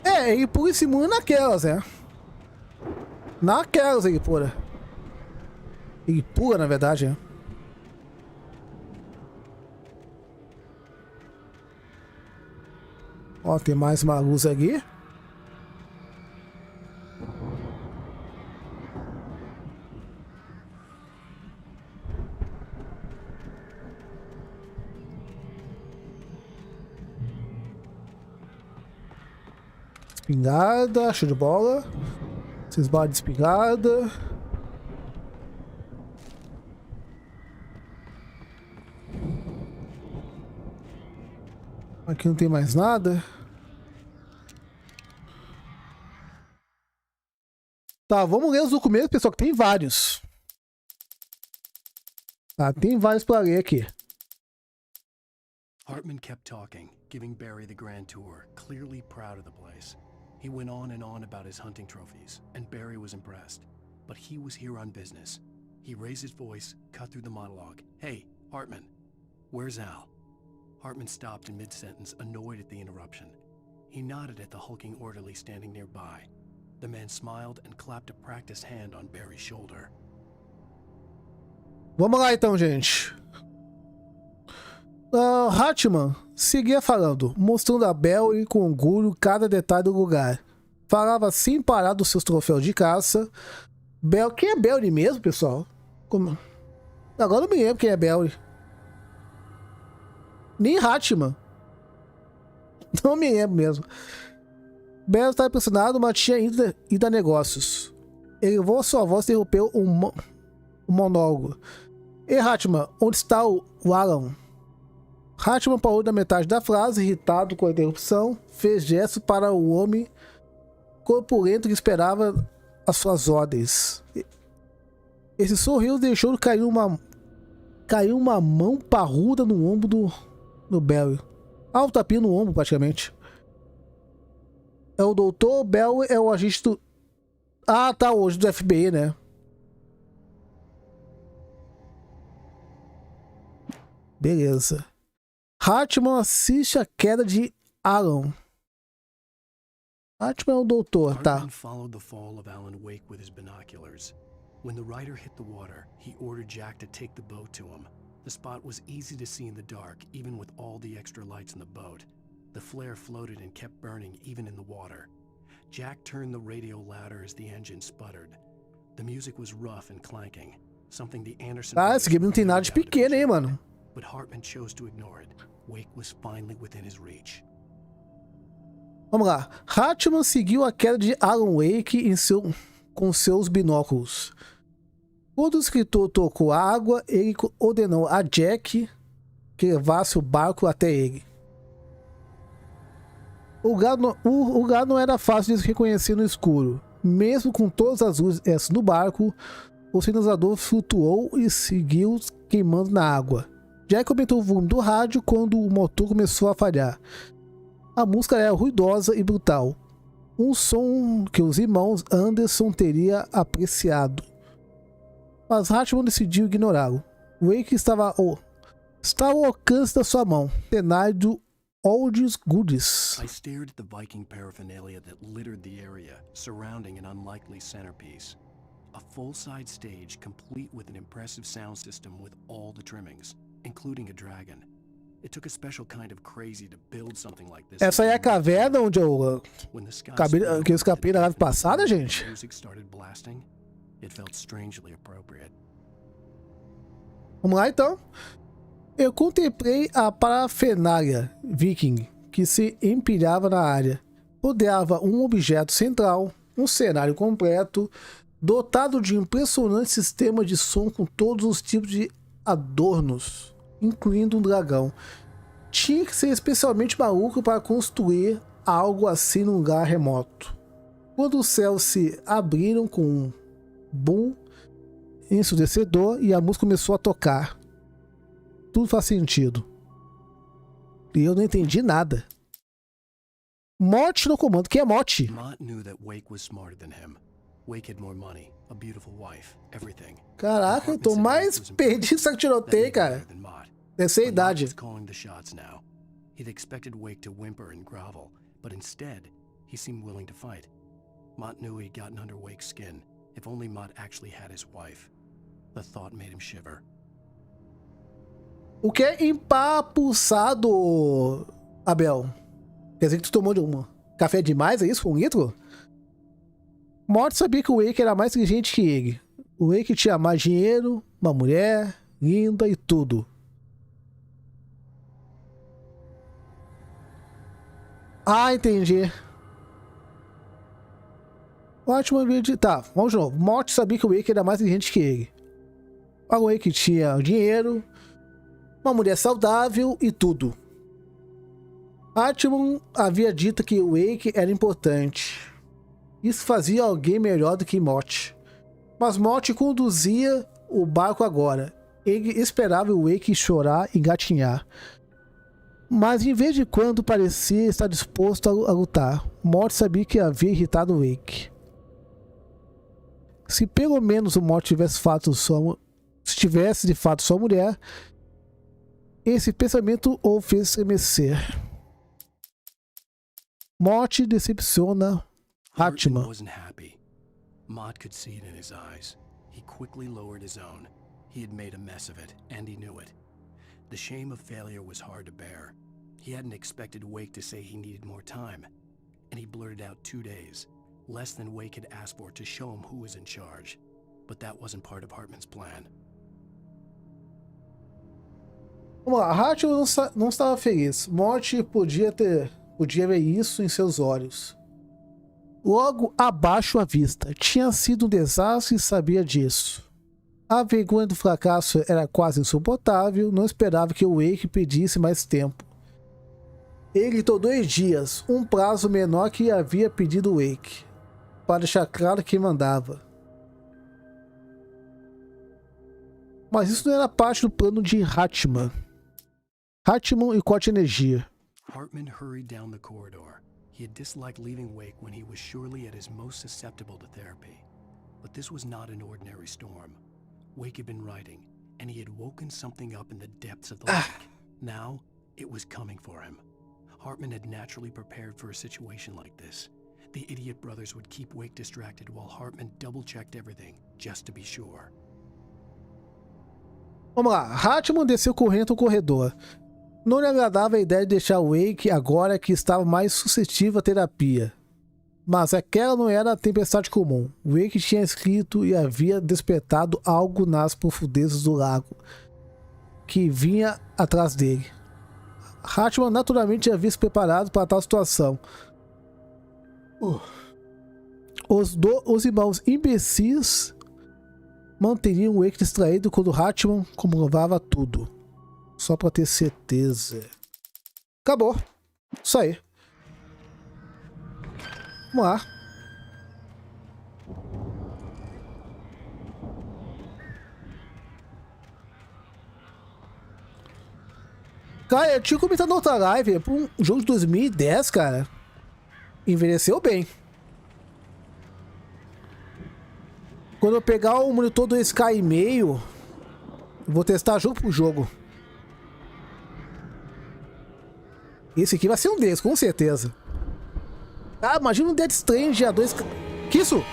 É, ele pula em cima naquelas, né? Naquelas ele pula. Ele pula, na verdade, né? Ó, tem mais uma luz aqui. Espingarda, show de bola. Esses barras de espingarda. Aqui não tem mais nada. Tá, vamos ler os documentos, pessoal, que tem vários. Tá, tem vários pra ler aqui. Hartman kept talking, giving Barry the grand tour, clearly proud of the place. He went on and on about his hunting trophies, and Barry was impressed. But he was here on business. He raised his voice, cut through the monologue. Hey, Hartman, where's Al? Hartman stopped in mid-sentence, annoyed at the interruption. He nodded at the hulking orderly standing nearby. The man smiled and clapped a practiced hand on Barry's shoulder. Vamos lá então, gente. Hartman seguia falando, mostrando a Barry com orgulho cada detalhe do lugar. Falava sem parar dos seus troféus de caça. Quem é Barry mesmo, pessoal? Como? Agora não me lembro quem é Barry. Nem Hartman. Não me lembro mesmo. Barry estava impressionado, mas tinha ido a negócios. Ele levou a sua voz e interrompeu um monólogo. Ei, Hartman, onde está o Alan? Hartman parou da metade da frase, irritado com a interrupção, fez gesto para o homem corpulento que esperava as suas ordens. Esse sorriso deixou cair uma mão parruda no ombro do Barry. Um tapinha no ombro, praticamente. É o doutor, Barry é o agente do... Ah, tá, hoje do FBI, né? Beleza. Hartman assiste a queda de Alan. Hartman é o doutor, tá? Hartman followed the fall of Alan Wake with his binoculars. When the rider hit the water, he ordered Jack to take the boat to him. The spot was easy to see in the dark, even with all the extra lights in the boat. The flare floated and kept burning even in the water. Jack turned the radio louder as the engine sputtered. The music was rough and clanking, something the Anderson... Ah, esse game não tem nada de pequeno, hein, mano? But Hartman chose to ignore it. Wake was finally within his reach. Vamos lá. Hartman seguiu a queda de Alan Wake com seus binóculos. Quando o escritor tocou a água, ele ordenou a Jack que levasse o barco até ele. O lugar não era fácil de reconhecer no escuro. Mesmo com todas as luzes no barco, o sinalizador flutuou e seguiu queimando na água. Jack aumentou o volume do rádio quando o motor começou a falhar. A música era ruidosa e brutal. Um som que os irmãos Anderson teria apreciado. Mas Hartman decidiu ignorá-lo. Wake estava ao alcance da sua mão. Cenário do Oldies Goodies. I stared at the Viking paraphernalia that littered the area, surrounding an unlikely centerpiece. A full-side stage complete with an impressive sound system with all the trimmings, including a dragon. It took a special kind of crazy to build something like this. Essa aí é a caverna onde eu que eu escapei na live passada, gente. Music started blasting. It felt strangely appropriate. Vamos lá então. Eu contemplei a parafernália viking que se empilhava na área. Rodeava um objeto central, um cenário completo, dotado de um impressionante sistema de som com todos os tipos de adornos, incluindo um dragão. Tinha que ser especialmente maluco para construir algo assim num lugar remoto. Quando os céus se abriram com um boom ensurdecedor e a música começou a tocar. Tudo faz sentido. E eu não entendi nada. Morte no comando. Quem é Morte? Mott knew that Wake was smarter than him. Wake had more money, a beautiful wife, everything. Caraca, eu tô mais perdido que tiroteio, cara. Deve ser a idade. Calling the shots now. He'd expected Wake to whimper and grovel, but instead, he seemed willing to fight. Mott knew he'd gotten under Wake's skin. If only Mott actually had his wife. The thought made him shiver. O que é empapuçado, Abel? Quer dizer que tu tomou de uma café demais, é isso? Com 1 litro? Morte sabia que o Wake era mais inteligente que ele. O Wake tinha mais dinheiro, uma mulher, linda e tudo. Ah, entendi. Ótimo vídeo. Tá, vamos de novo. Morte sabia que o Wake era mais inteligente que ele. O Wake tinha dinheiro, uma mulher saudável e tudo. Atman havia dito que o Wake era importante. Isso fazia alguém melhor do que Morte. Mas Morte conduzia o barco agora. Ele esperava o Wake chorar e gatinhar. Mas em vez de quando parecia estar disposto a lutar, Morte sabia que havia irritado o Wake. Se pelo menos o Morte tivesse de fato sua mulher, esse pensamento o fez estremecer. Morte decepciona Atman. Wasn't happy. Mott could see it in his eyes. He quickly lowered his own. He had made a mess of it, and he knew it. The shame of failure was hard to bear. He hadn't expected Wake to say he needed more time, and he blurted out 2 days, less than Wake had asked for, to show him who was in charge. But that wasn't part of Hartman's plan. Vamos lá, Hartman não estava feliz. Morte podia ver isso em seus olhos. Logo abaixo à vista, tinha sido um desastre e sabia disso. A vergonha do fracasso era quase insuportável, não esperava que o Wake pedisse mais tempo. Ele gritou 2 dias, um prazo menor que havia pedido o Wake, para deixar claro que mandava. Mas isso não era parte do plano de Hartman. Hartman e corte de energia. Hartman hurried down the corridor. He had disliked leaving Wake when he was surely at his most susceptible to therapy. But this was not an ordinary storm. Wake had been writing, and he had woken something up in the depths of the lake. Now, it was coming for him. Hartman had naturally prepared for a situation like this. The idiot brothers would keep Wake distracted while Hartman double-checked everything, just to be sure. Vamos lá, Hartman desceu correndo no corredor. Não lhe agradava a ideia de deixar o Wake agora que estava mais suscetível à terapia. Mas aquela não era a tempestade comum. Wake tinha escrito e havia despertado algo nas profundezas do lago, que vinha atrás dele. Hartman naturalmente havia se preparado para tal situação. Os irmãos imbecis manteriam o Wake distraído quando Hartman comprovava tudo. Só para ter certeza. Acabou. Isso aí. Vamos lá. Cara, eu tinha comentado na outra live, por um jogo de 2010, cara. Envelheceu bem. Quando eu pegar o monitor 2K e meio, vou testar jogo por jogo. Esse aqui vai ser um deles, com certeza. Ah, imagina um Dead Strange a 2K. Que isso?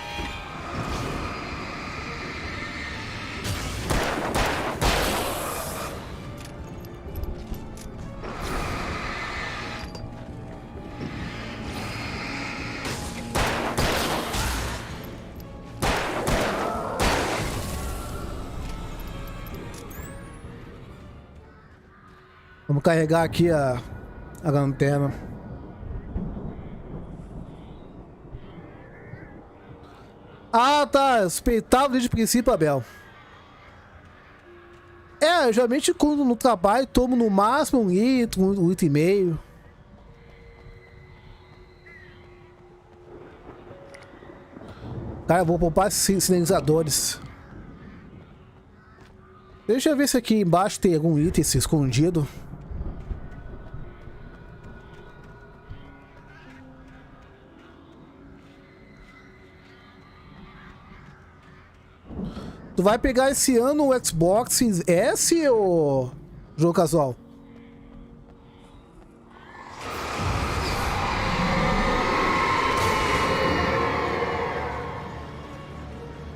Vamos carregar aqui a lanterna. Ah, tá. Suspeitava desde o princípio, Abel. É, geralmente quando no trabalho tomo no máximo 1 litro, 1 litro e meio. Cara, eu vou poupar esses sinalizadores. Deixa eu ver se aqui embaixo tem algum item escondido. Tu vai pegar esse ano o Xbox S ou jogo casual?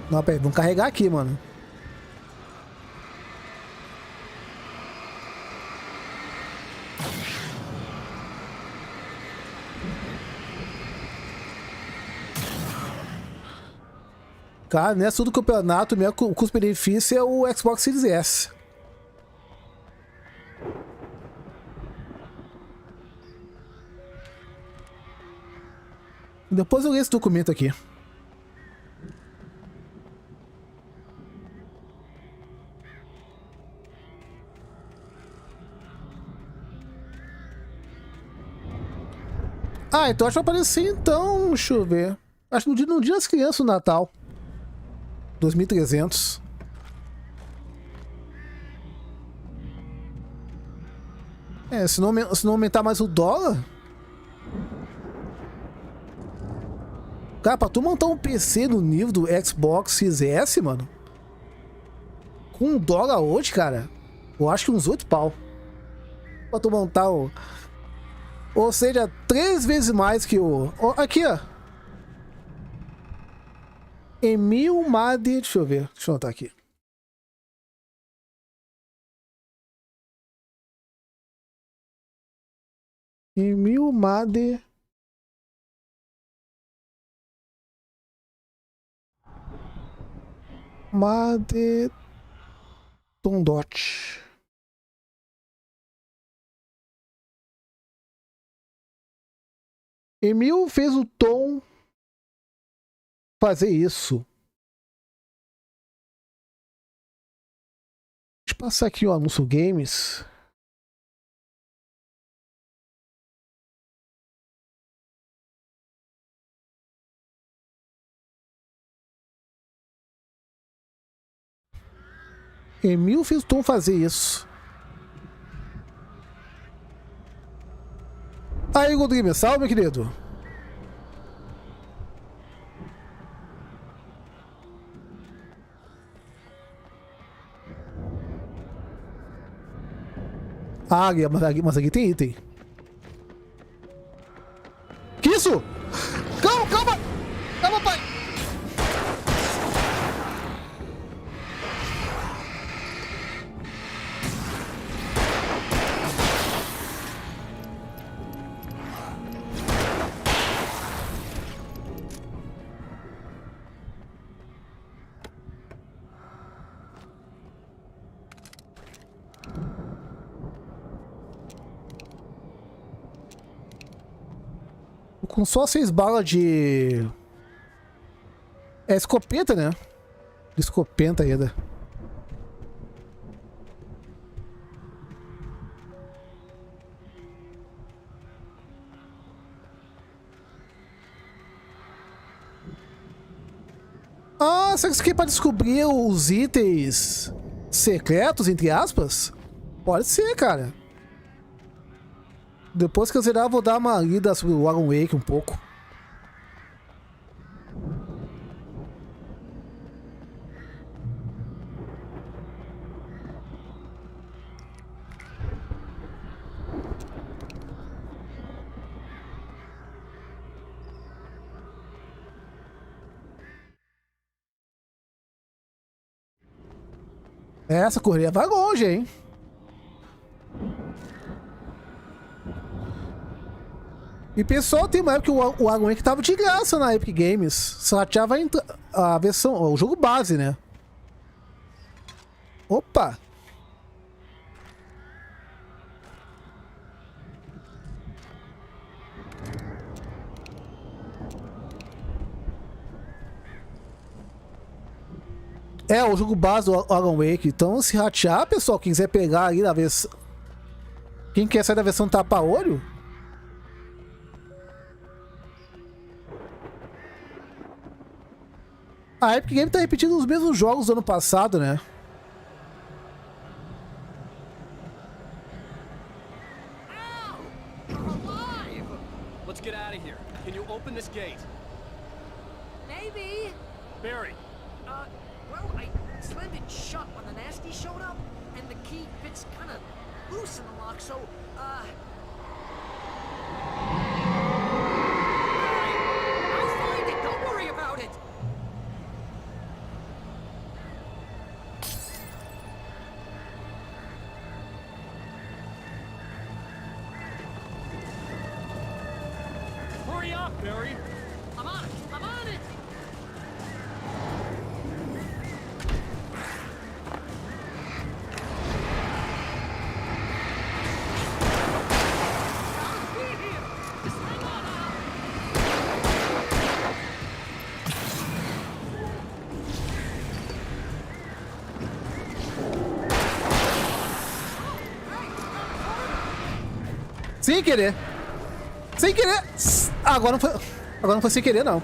Não, peraí, vamos carregar aqui, mano. Cara, nessa do campeonato, o custo-benefício é o Xbox Series S. Depois eu leio esse documento aqui. Ah, então acho que vai aparecer então, deixa eu ver. Acho que no dia das crianças, no Natal. 2.300. É, se não aumentar mais o dólar... Cara, pra tu montar um PC no nível do Xbox Series S, mano... Com $1 hoje, cara... Eu acho que uns 8 pau. Pra tu montar o... Ou seja, 3 vezes mais que o... Aqui, ó. M.Ram, deixa eu ver. Deixa eu anotar aqui. M.Ram. Tondot. Emil fez o Tom fazer isso. Deixa eu passar aqui o anúncio games. Emil fez o Tom fazer isso. Aí, Godrimer, salve, meu querido. Ah, mas aqui tem item. Que isso? Calma, calma! Calma, pai! Com só 6 balas de... É escopeta, né? De escopeta ainda. Ah, será que isso aqui é pra descobrir os itens secretos, entre aspas? Pode ser, cara. Depois que eu zerar, eu vou dar uma lida sobre o Alan Wake um pouco. Essa correria vai longe, hein? E pessoal, tem uma época que o Alan Wake tava de graça na Epic Games. Só achava a versão, o jogo base, né? Opa! É, o jogo base do Alan Wake. Então, se ratear, pessoal, quem quiser pegar aí na versão... Quem quer sair da versão tapa-olho... A Epic Games tá repetindo os mesmos jogos do ano passado, né? Let's get out of here. Can you open this gate? Maybe. Barry. Well, I slammed it shut when the nasty showed up, and the key fits kind of loose in the lock, so, Barry, I'll find it. Don't worry about it. Hurry up, Barry. I'm on it. I'm on it. Sem querer. Sem querer. Agora não foi sem querer, não.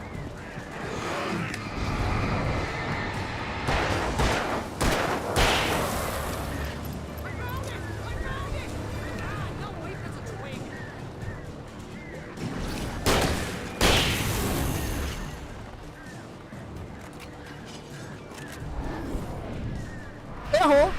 Errou.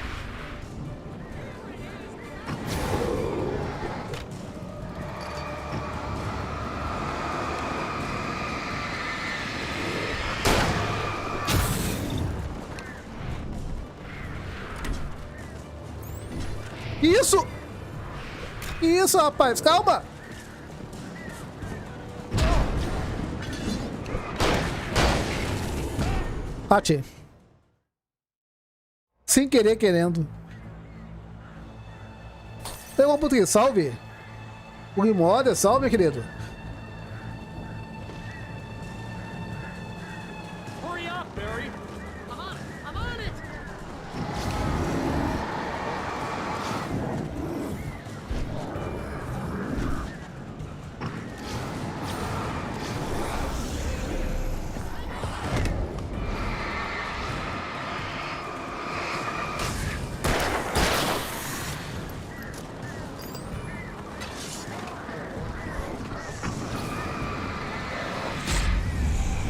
Isso! Isso, rapaz, calma! Bate. Sem querer, querendo. Tem uma puta que salve? O Modo, salve, querido. Hurry up, Barry. I'm on it. I'm on it.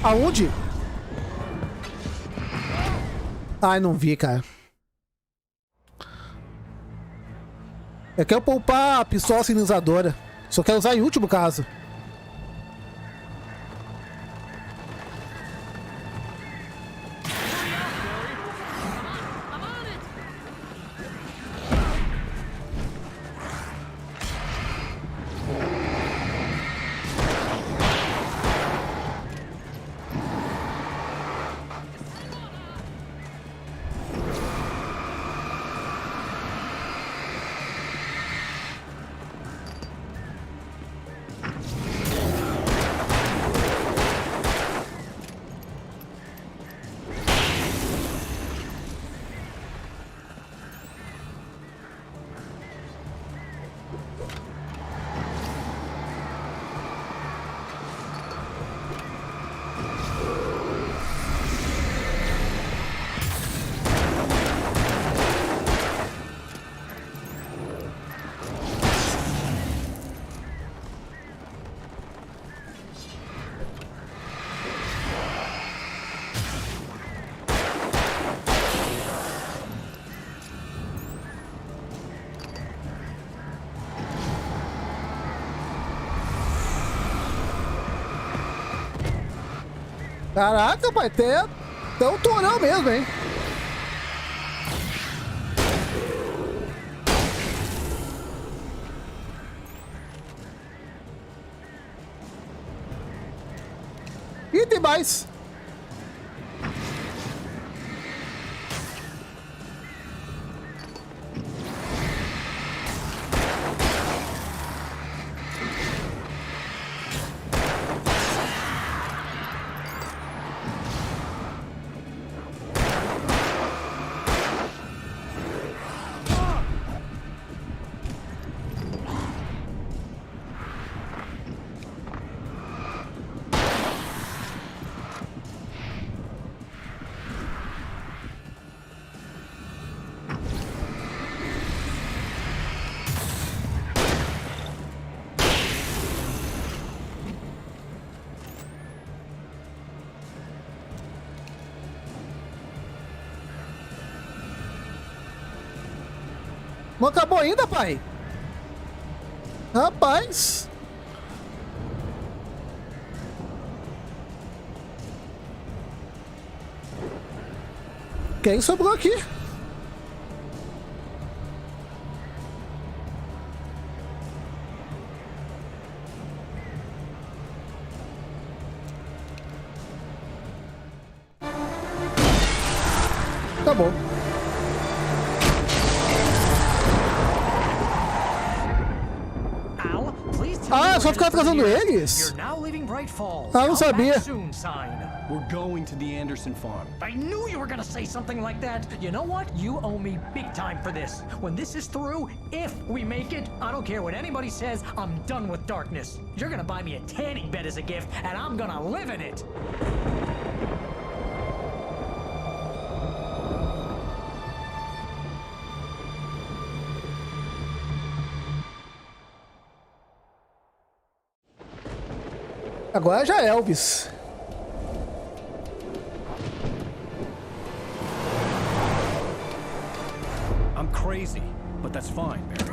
Aonde? Ai, não vi, cara. Eu quero poupar a pistola sinalizadora. Só quero usar em último caso. Caraca, pai, até um torão mesmo, hein? Ih, tem mais. Não acabou ainda, pai? Rapaz. Quem sobrou aqui? Tá bom. Ah, só ficar atrasando eles? Ah, não sabia. We're going to the Anderson farm. I knew you were gonna say something like that. You know what? You owe me big time for this. When this is through, if we make it, I don't care what anybody says, I'm done with darkness. You're gonna buy me a tanning bed as a gift, and I'm gonna live in it. Agora já é Elvis. I'm crazy, but that's fine, Barry.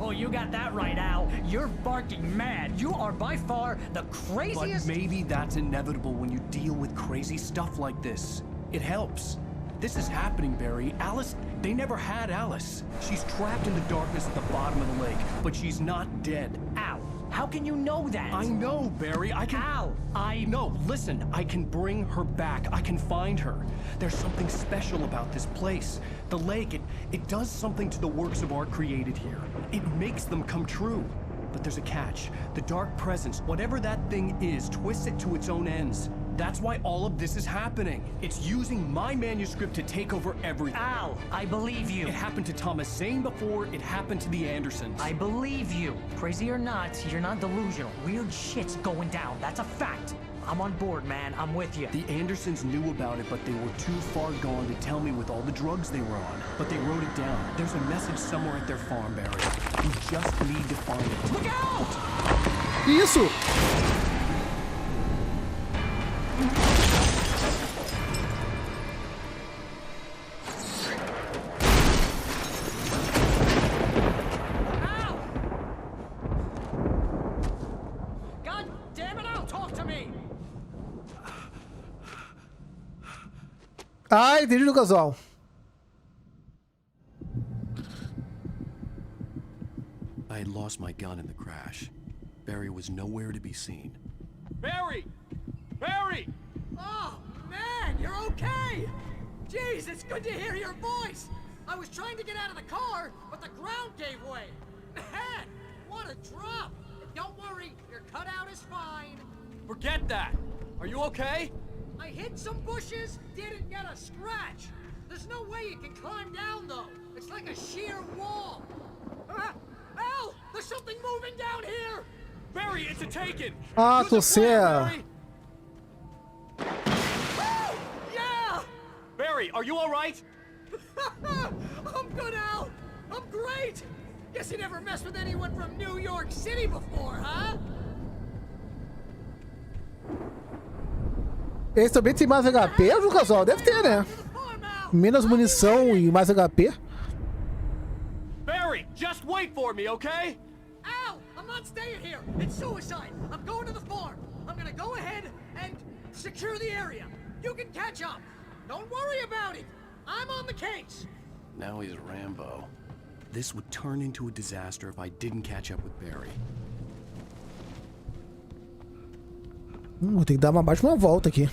Oh, you got that right, Al. You're barking mad. You are by far the craziest... But maybe that's inevitable when you deal with crazy stuff like this. It helps. This is happening, Barry. Alice, they never had Alice. She's trapped in the darkness at the bottom of the lake, but she's not dead. Al, how can you know that? I know, Barry. I can... Al, No, listen. I can bring her back. I can find her. There's something special about this place. The lake, it does something to the works of art created here. It makes them come true. But there's a catch. The dark presence, whatever that thing is, twists it to its own ends. That's why all of this is happening. It's using my manuscript to take over everything. Al, I believe you. It happened to Thomas Zane before it happened to the Andersons. I believe you. Crazy or not, you're not delusional. Weird shit's going down. That's a fact. I'm on board, man. I'm with you. The Andersons knew about it, but they were too far gone to tell me with all the drugs they were on. But they wrote it down. There's a message somewhere at their farm, Barry. We just need to find it. Look out! Isso! Ah, entendi, Lucasol. I had lost my gun in the crash. Barry was nowhere to be seen. Barry! Barry! Oh, man, you're okay! Jeez, it's good to hear your voice! I was trying to get out of the car, but the ground gave way. Man, what a drop! Don't worry, your cutout is fine. Forget that! Are you okay? I hit some bushes, didn't get a scratch. There's no way you can climb down, though. It's like a sheer wall. Al, there's something moving down here! Barry, it's a taken! Ah, Corsair. Yeah! Barry, are you alright? I'm good, Al! I'm great! Guess you never messed with anyone from New York City before, huh? Esse também tem mais HP, Lucasol? Deve ter, né? Menos munição e mais HP. Barry, just wait for me, okay? Al, I'm not staying here. It's suicide. I'm going to the farm. I'm gonna go ahead and secure the area. You can catch up. Don't worry about it. I'm on the case. Now he's Rambo. This would turn into a disaster if I didn't catch up with Barry. Vou ter que dar mais uma volta aqui.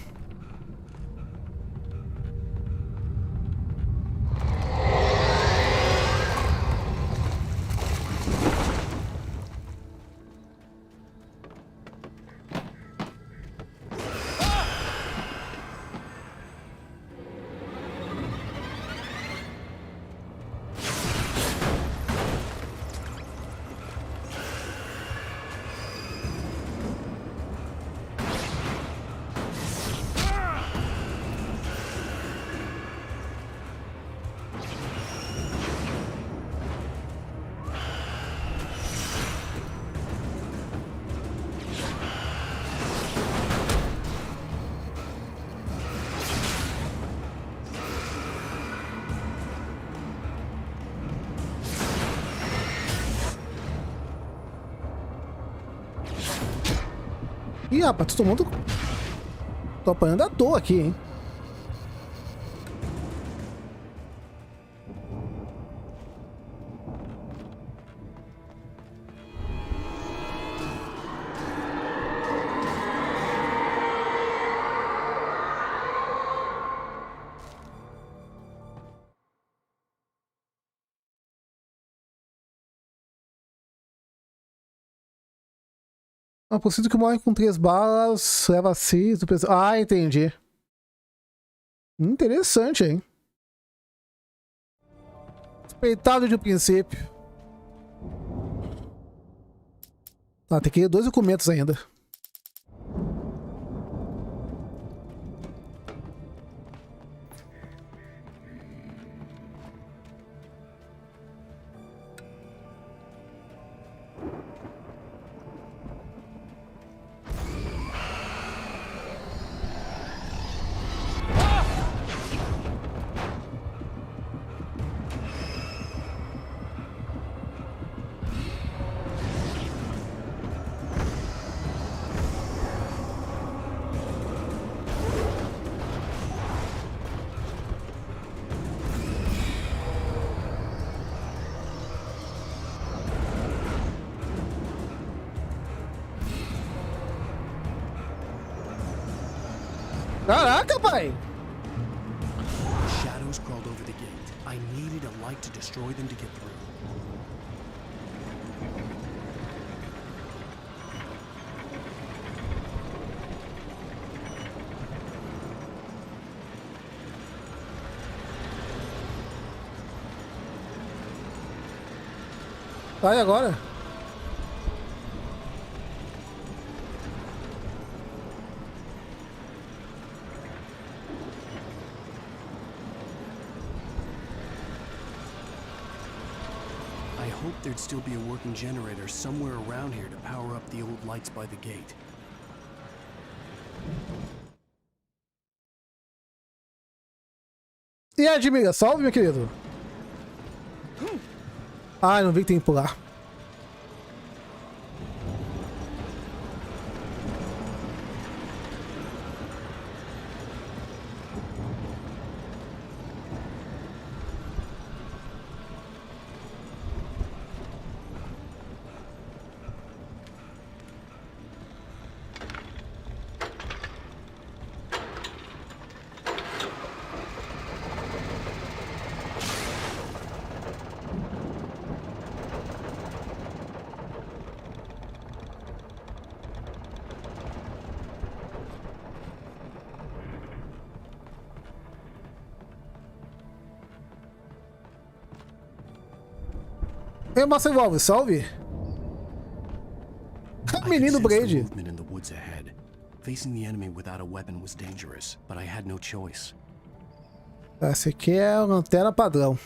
Ih, rapaz, todo mundo... Tô apanhando à toa aqui, hein? É possível que morre com 3 balas, leva 6 do pessoal. Ah, entendi. Interessante, hein? Suspeitado de princípio. Tá, tem que ir 2 documentos ainda. Caraca, pai! Shadows crawled over the gate. I needed a light to destroy them to get through. Vai agora. I hoped there'd still be a working generator somewhere around here to power up the old lights by the gate. E aí, Admira, salve, meu querido. Ah, não vi que tem que pular. Ei, Massa Evolve, salve! Menino Braid! Movement in the woods ahead. Facing the enemy without a weapon was dangerous, but I had no choice. Essa aqui é a lanterna padrão.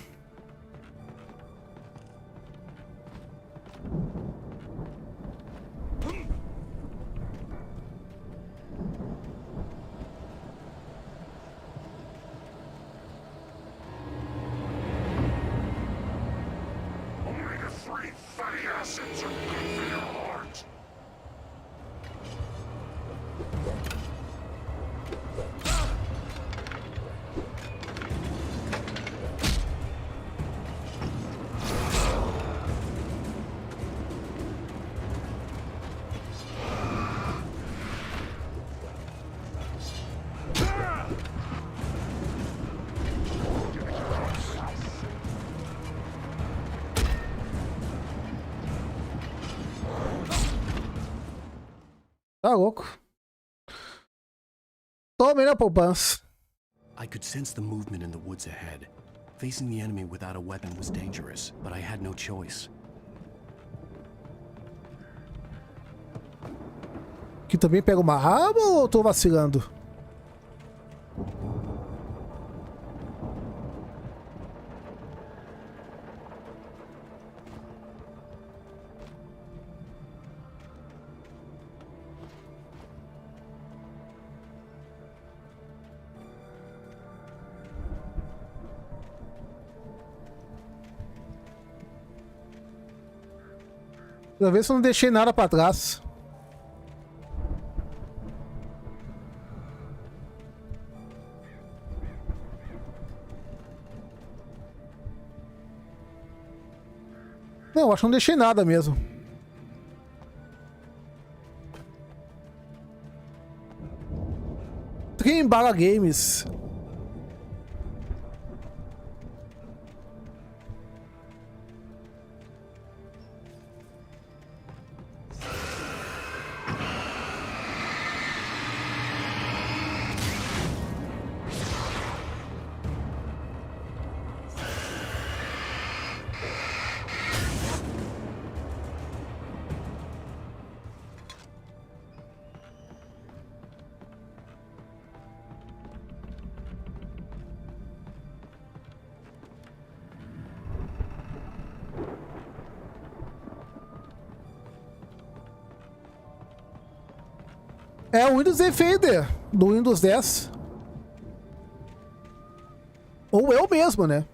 Tá louco. Tome na poupança. I could sense the movement in the woods ahead. Facing the enemy without a weapon was dangerous, but I had no choice. Aqui também pega uma arma ou eu tô vacilando? Pra ver se eu não deixei nada pra trás. Não, acho que não deixei nada mesmo. Trimbala Games. É o Windows Defender do Windows 10. Ou eu mesmo, né?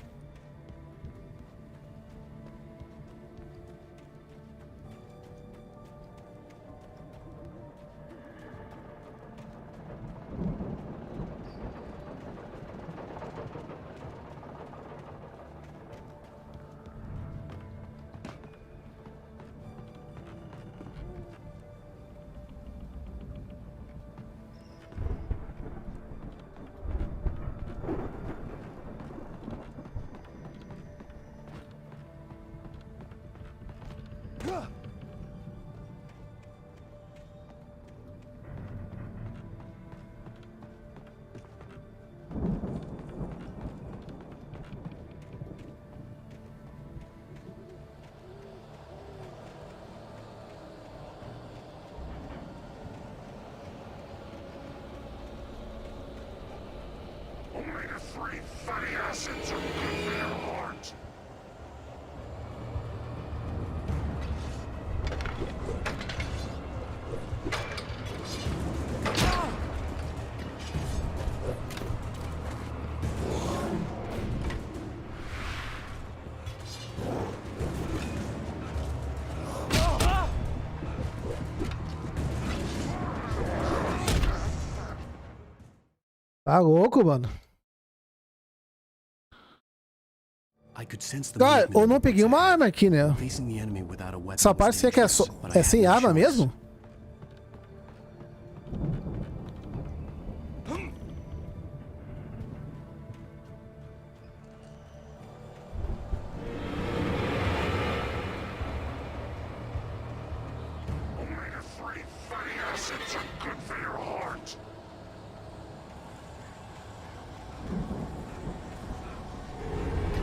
Tá louco, mano. Cara, eu não peguei uma arma aqui, né? Essa parte você quer é sem arma mesmo?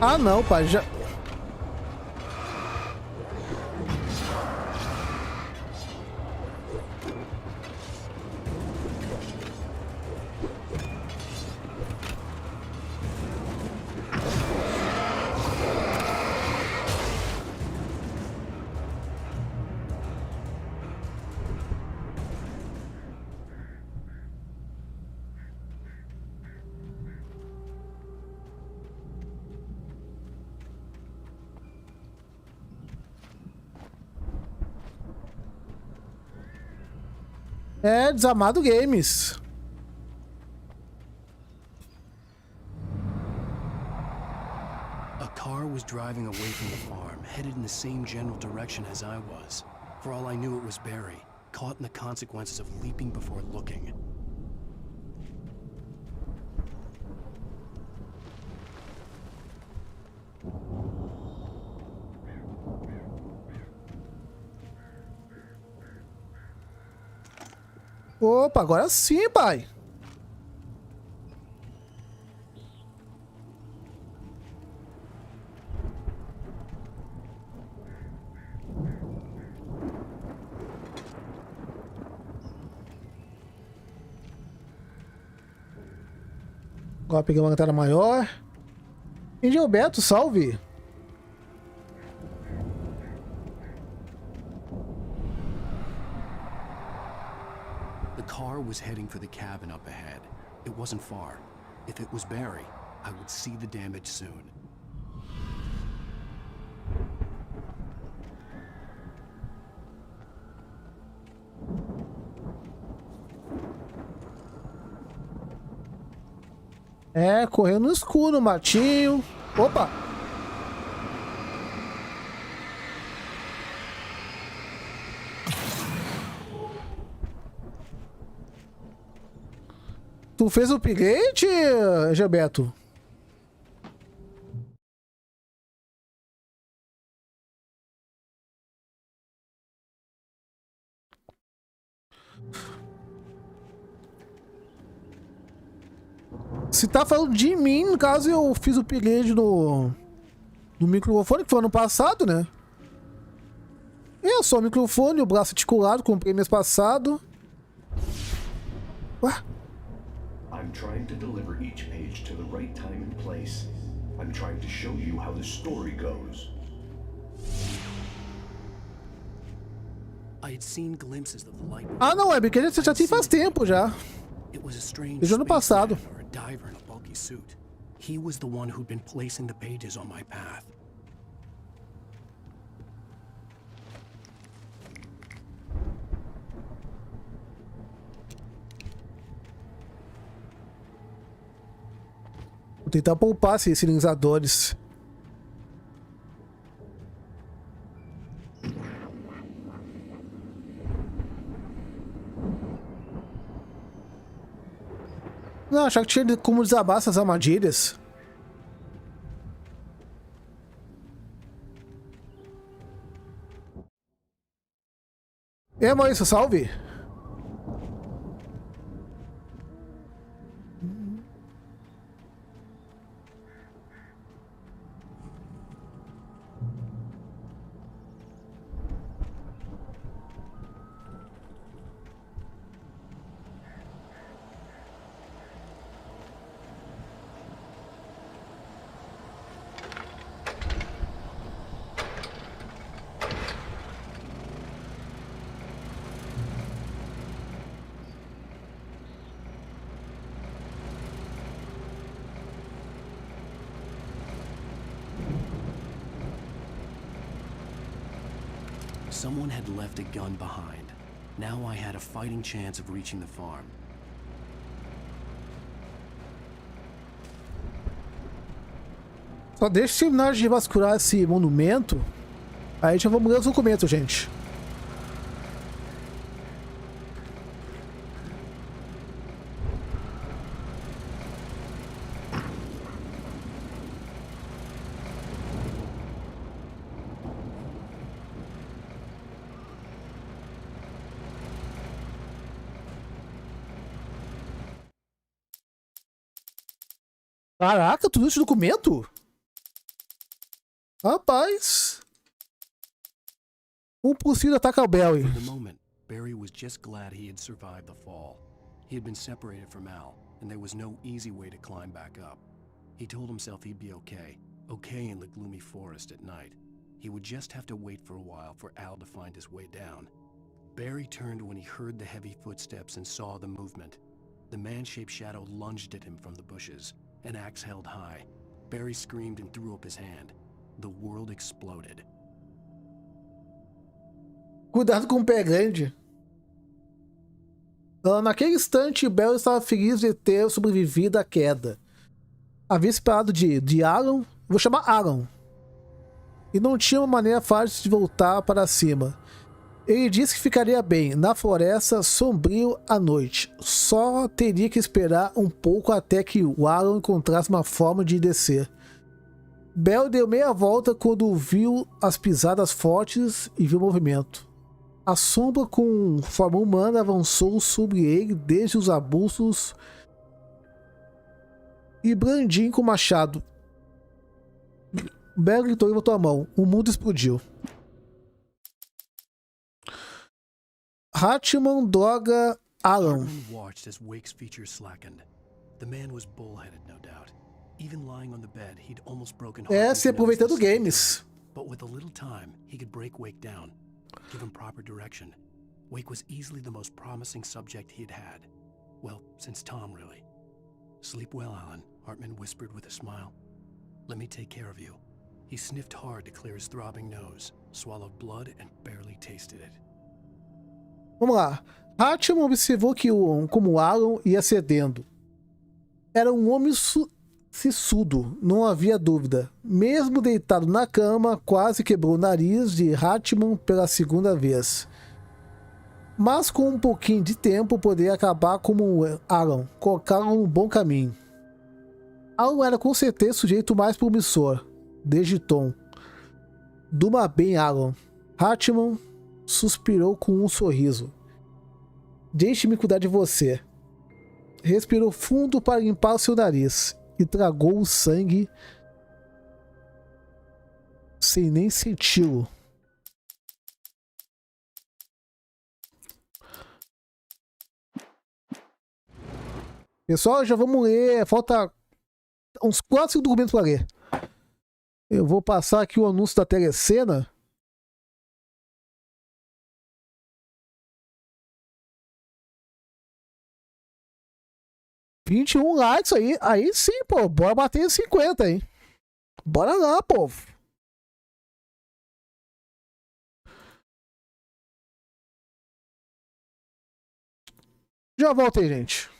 Ah, não, pai, já... É, Desamado Games. A car was driving away from the farm, headed in the same general direction as I was. For all I knew, it was Barry, caught in the consequences of leaping before looking. Opa, agora sim, pai. Agora peguei uma lanterna maior. E Gilberto, salve. The car was heading for the cabin up ahead. It wasn't far. If it was Barry, I would see the damage soon. É, correndo no escuro, matinho. Opa! Tu fez o upgrade, Gilberto? Se tá falando de mim, no caso eu fiz o upgrade no microfone, que foi ano passado, né? É só o microfone, o braço articulado, comprei mês passado. Ué? I'm trying to deliver each page to the right time and place. I'm trying to show you how the story goes. I had seen glimpses of the light. Ah, não, é porque você já tem faz tempo já. Desde o ano passado. Diver in a bulky suit. He was the one who'd been placing the pages on my path. Vou tentar poupar esses silenciadores. Não, achava que tinha como desabar essas armadilhas. Maurício, salve! Someone had left a gun behind. Now I had a fighting chance of reaching the farm. Só deixa eu terminar de vasculhar esse monumento. Aí já vamos ler os documentos, gente. Caraca, tudo esse documento? Rapaz. Possível ataque ao Barry. For the moment, Barry was just glad he had survived the fall. He had been separated from Al, and there was no easy way to climb back up. He told himself he'd be okay in the gloomy forest at night. He would just have to wait for a while for Al to find his way down. Barry turned when he heard the heavy footsteps and saw the movement. The man-shaped shadow lunged at him from the bushes, an axe held high. Barry screamed and threw up his hand. The world exploded. Cuidado com o pé grande. Naquele instante, Barry estava feliz de ter sobrevivido à queda. Havia esperado de Alan, vou chamar Alan, e não tinha uma maneira fácil de voltar para cima. Ele disse que ficaria bem na floresta sombrio à noite. Só teria que esperar um pouco até que o Alan encontrasse uma forma de descer. Bell deu meia volta quando viu as pisadas fortes e viu o movimento. A sombra com forma humana avançou sobre ele desde os arbustos e brandindo com o machado. Bell gritou e botou a mão. O mundo explodiu. Hatchman droga Alan. Watched as Wake's features slackened. The man was bullheaded, no doubt. Even lying on the bed, he'd almost broken heart. Se aproveitando games. But with a little time, he could break Wake down, give him proper direction. Wake was easily the most promising subject he'd had. Well, since Tom, really. Sleep well, Alan, Hartman whispered with a smile. Let me take care of you. He sniffed hard to clear his throbbing nose, swallowed blood, and barely tasted it. Vamos lá. Hatchman observou que como Alan ia cedendo. Era um homem sisudo, não havia dúvida. Mesmo deitado na cama, quase quebrou o nariz de Hatchman pela segunda vez. Mas com um pouquinho de tempo poderia acabar como Alan, colocá-lo no bom caminho. Alan era com certeza o sujeito mais promissor, desde Tom. Durma bem, Alan. Hartman suspirou com um sorriso. Deixe-me cuidar de você. Respirou fundo para limpar o seu nariz e tragou o sangue sem nem senti-lo. Pessoal, já vamos ler. Falta uns 4 documentos para ler. Eu vou passar aqui o anúncio da telecena. $21 likes aí. Aí sim, pô. Bora bater 50, hein? Bora lá, povo. Já volto aí, gente.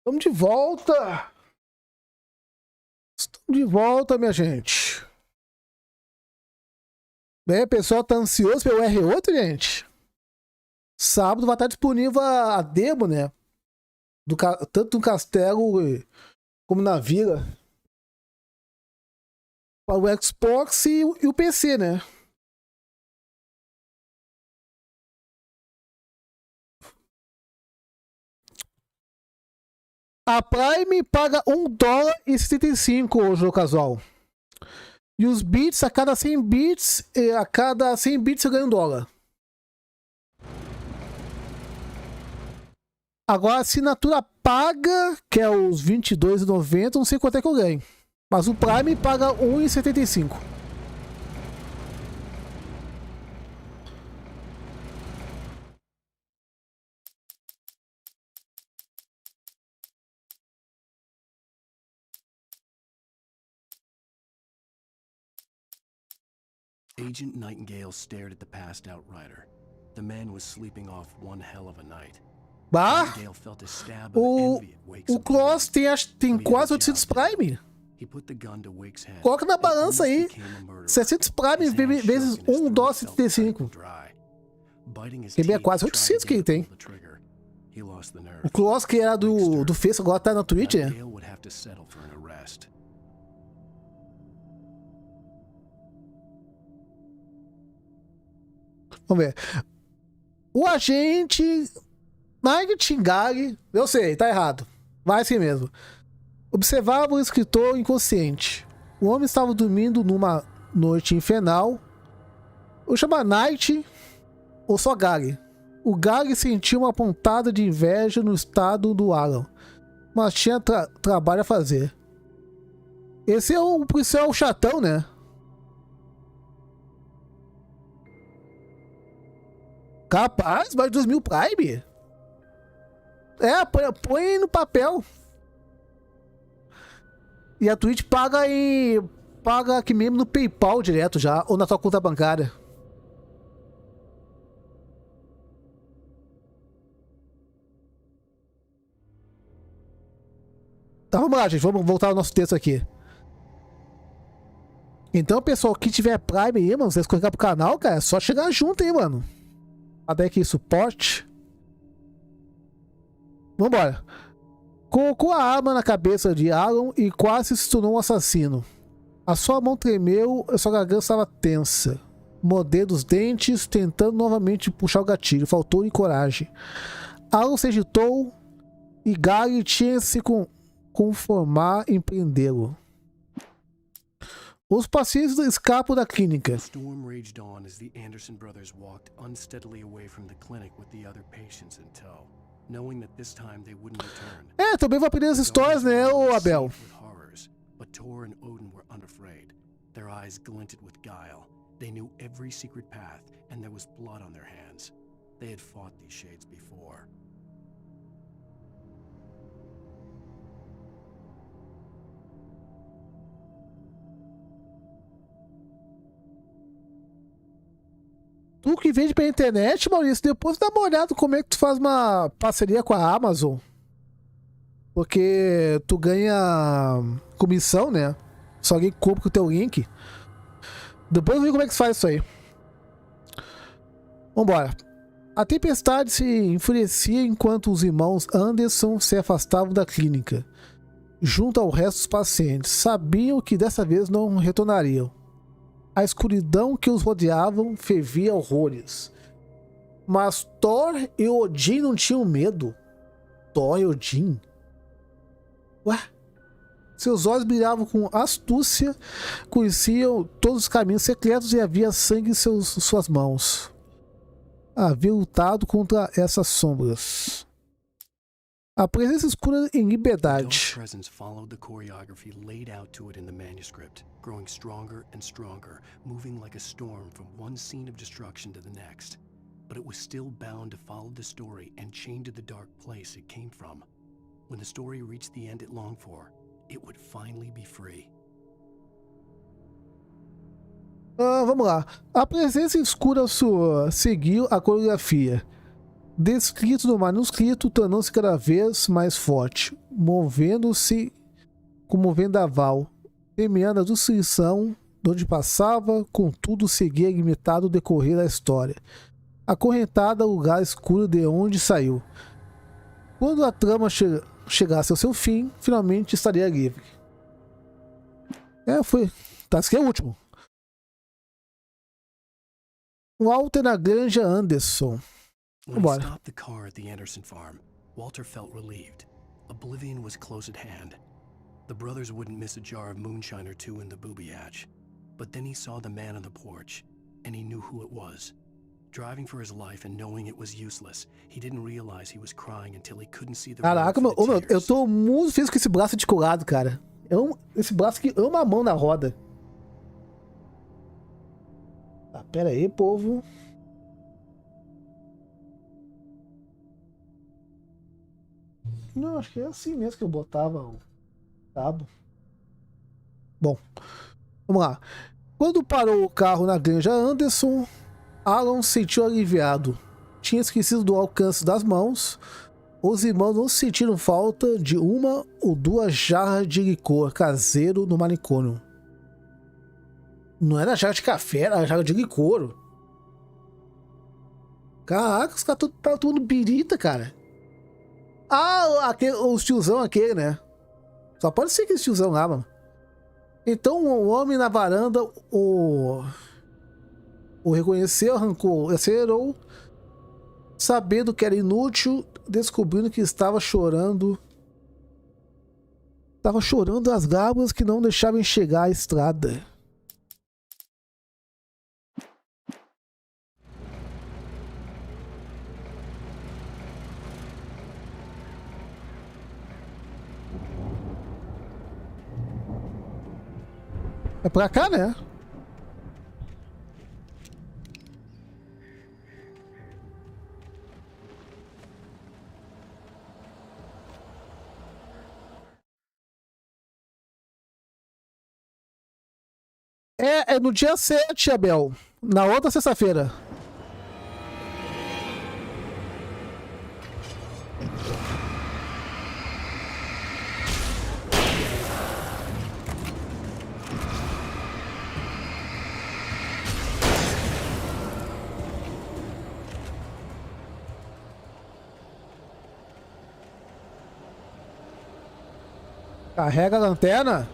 Estamos de volta! Estamos de volta, minha gente. Bem, o pessoal tá ansioso pelo R8, gente? Sábado vai estar disponível a demo, né? Tanto no Castelo como na Vila. Para o Xbox e o PC, né? A Prime paga $1,75 o jogo casual. E os bits, a cada 100 bits, você ganha $1. Agora a assinatura paga, que é os R$22,90, não sei quanto é que eu ganho. Mas o Prime paga $1,75. Agent Nightingale stared at the passed out rider. The man was sleeping off one hell of a night. Bah! O Cross tem quase 800 Prime. Coloca na balança aí. 600 Prime vezes $1,75. Que é quase 800 que ele tem. He lost the nerve. O Kloss, que era do Face, agora tá na Twitch, né? Gale would have to settle for an arrest. Vamos ver. O agente Nightingale, eu sei, tá errado. Vai assim mesmo. Observava o escritor inconsciente. O homem estava dormindo numa noite infernal. Eu chamo Night ou só Gale. O Gale sentiu uma pontada de inveja no estado do Alan, mas tinha trabalho a fazer. Esse é o policial chatão, né? Capaz, mais de 2.000 Prime? É, põe no papel. E a Twitch paga aqui mesmo no PayPal direto já, ou na tua conta bancária. Tá, vamos lá, gente. Vamos voltar ao nosso texto aqui. Então, pessoal, quem tiver Prime aí, mano, vocês colocar pro canal, cara, é só chegar junto aí, mano. Até aqui, suporte. Vambora. Colocou a arma na cabeça de Alan e quase se tornou um assassino. A sua mão tremeu, a sua garganta estava tensa. Mordendo os dentes, tentando novamente puxar o gatilho. Faltou-lhe coragem. Alan se agitou e Gary tinha se conformar em prendê-lo. Os pacientes escapam da clínica. Storm raged on as the Anderson brothers walked unsteadily away from the clinic with the other patients in tow, knowing that this time they wouldn't return. É, também vou aprender as histórias, né, ô Abel? But Tor and Odin were unafraid. Their eyes glinted with guile. They knew every secret path, and there was blood on their hands. They had fought these shades before. Tu que vende pela internet, Maurício, depois dá uma olhada como é que tu faz uma parceria com a Amazon. Porque tu ganha comissão, né? Se alguém compra o teu link. Depois eu ver como é que se faz isso aí. Vambora. A tempestade se enfurecia enquanto os irmãos Anderson se afastavam da clínica. Junto ao resto dos pacientes. Sabiam que dessa vez não retornariam. A escuridão que os rodeavam fervia horrores. Mas Thor e Odin não tinham medo. Thor e Odin? Ué? Seus olhos brilhavam com astúcia, conheciam todos os caminhos secretos e havia sangue em suas mãos. Havia lutado contra essas sombras. A presença escura em liberdade. Presence followed the choreography laid out to it in the manuscript, growing stronger and stronger, moving like a storm from one scene of destruction to the next. But it was still bound to follow the story and chained to the dark place it came from. When the story reached the end it longed for, it would finally be free. Vamos lá. A presença escura seguiu a coreografia. Descrito no manuscrito, tornou-se cada vez mais forte, movendo-se como um vendaval, semeando a destruição de onde passava, contudo seguia limitado o decorrer da história, acorrentada ao lugar escuro de onde saiu. Quando a trama chegasse ao seu fim, finalmente estaria livre. Foi. Tá, esse aqui é o último. Walter na Granja Anderson. When he stopped the car at the Anderson farm, Walter felt relieved. Oblivion was close at hand. The brothers wouldn't miss a jar of moonshine or two in the booby hatch. But then he saw the man on the porch, and he knew who it was. Driving for his life and knowing it was useless, he didn't realize he was crying until he couldn't see the Caraca, meu, eu tô muito feliz com esse braço de colado, cara. Esse braço que ama a mão na roda. Tá, pera aí, povo. Não, acho que é assim mesmo que eu botava o cabo. Bom, vamos lá. Quando parou o carro na Granja Anderson, Alan se sentiu aliviado. Tinha esquecido do alcance das mãos. Os irmãos não sentiram falta de uma ou duas jarras de licor caseiro no manicômio. Não era jarra de café, era jarra de licor. Caraca, os caras estão tomando birita, cara. Ah, os tiozão aquele, né? Só pode ser aquele tiozão lá, mano. Então o homem na varanda o reconheceu, arrancou, acelerou, sabendo que era inútil, descobrindo que estava chorando. Estava chorando as lágrimas que não deixavam enxergar a estrada. É pra cá, né? É no dia 7, Abel. Na outra sexta-feira. Carrega a lanterna.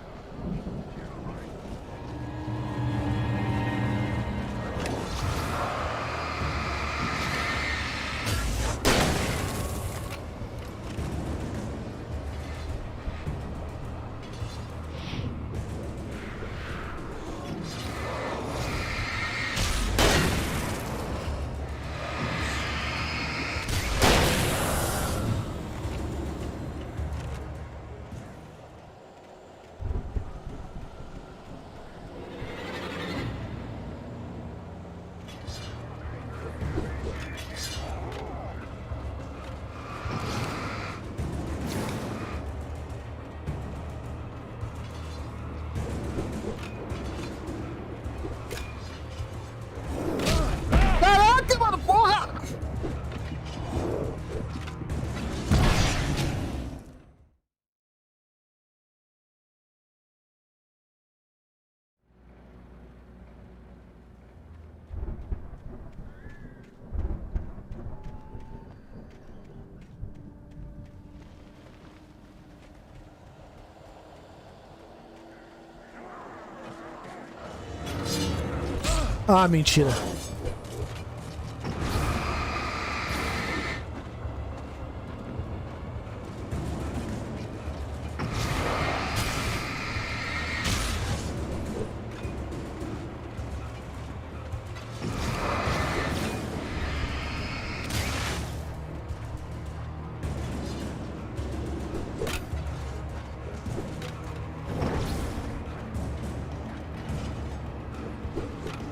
Ah, mentira.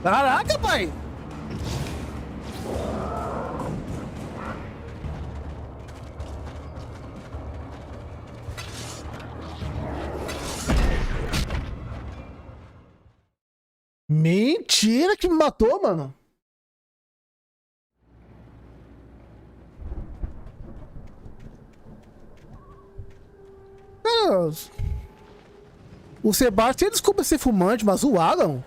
Caraca, pai! Mentira que me matou, mano. Cara, o Sebastião desculpa ser fumante, mas o Alan...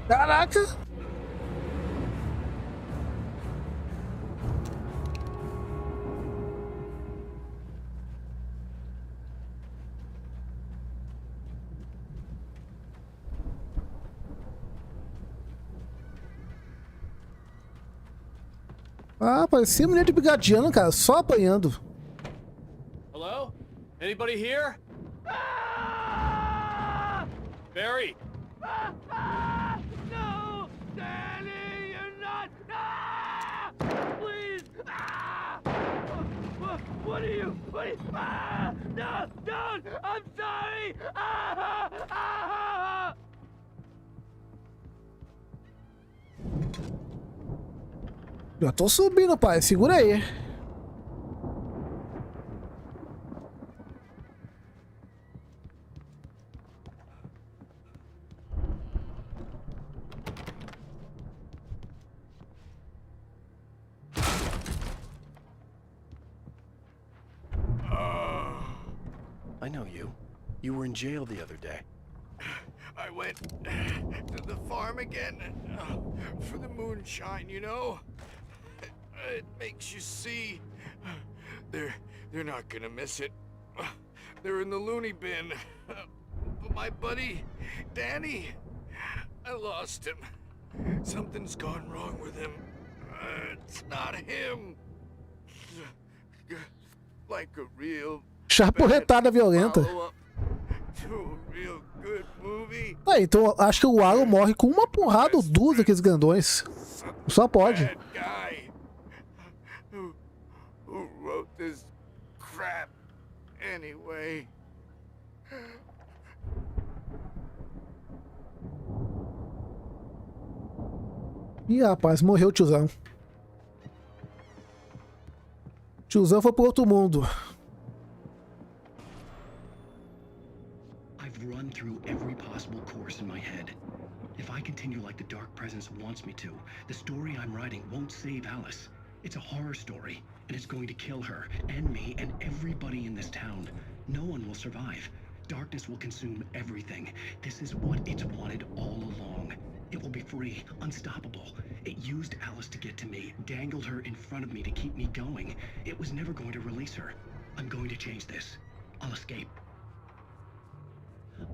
Caraca! Ah, parecia mulher de brigadiano, cara, só apanhando. Hello? Anybody here? Barry! No! Danny, you're not! Please! What are you? Ah! No! Don't! I'm sorry! Ah! Ah! Já tô subindo, pai. Segura aí. I know you. You were in jail the other day. I went to the farm again for the moonshine, you know? It makes you see. They're not gonna miss it. They're in the loony bin. But my buddy, Danny, I lost him. Something's gone wrong with him. It's not him. Like a real Chaporretada violenta. Ah, então acho que o Alan morre com uma porrada ou duas daqueles grandões. Só pode. Who wrote this crap anyway? Ih, rapaz, morreu o tiozão. Tiozão foi pro outro mundo. I've run through every possible course in my head. If I continue like the Dark Presence wants me to, the story I'm writing won't save Alice. It's a horror story, and it's going to kill her, and me, and everybody in this town. No one will survive. Darkness will consume everything. This is what it's wanted all along. It will be free, unstoppable. It used Alice to get to me, dangled her in front of me to keep me going. It was never going to release her. I'm going to change this. I'll escape.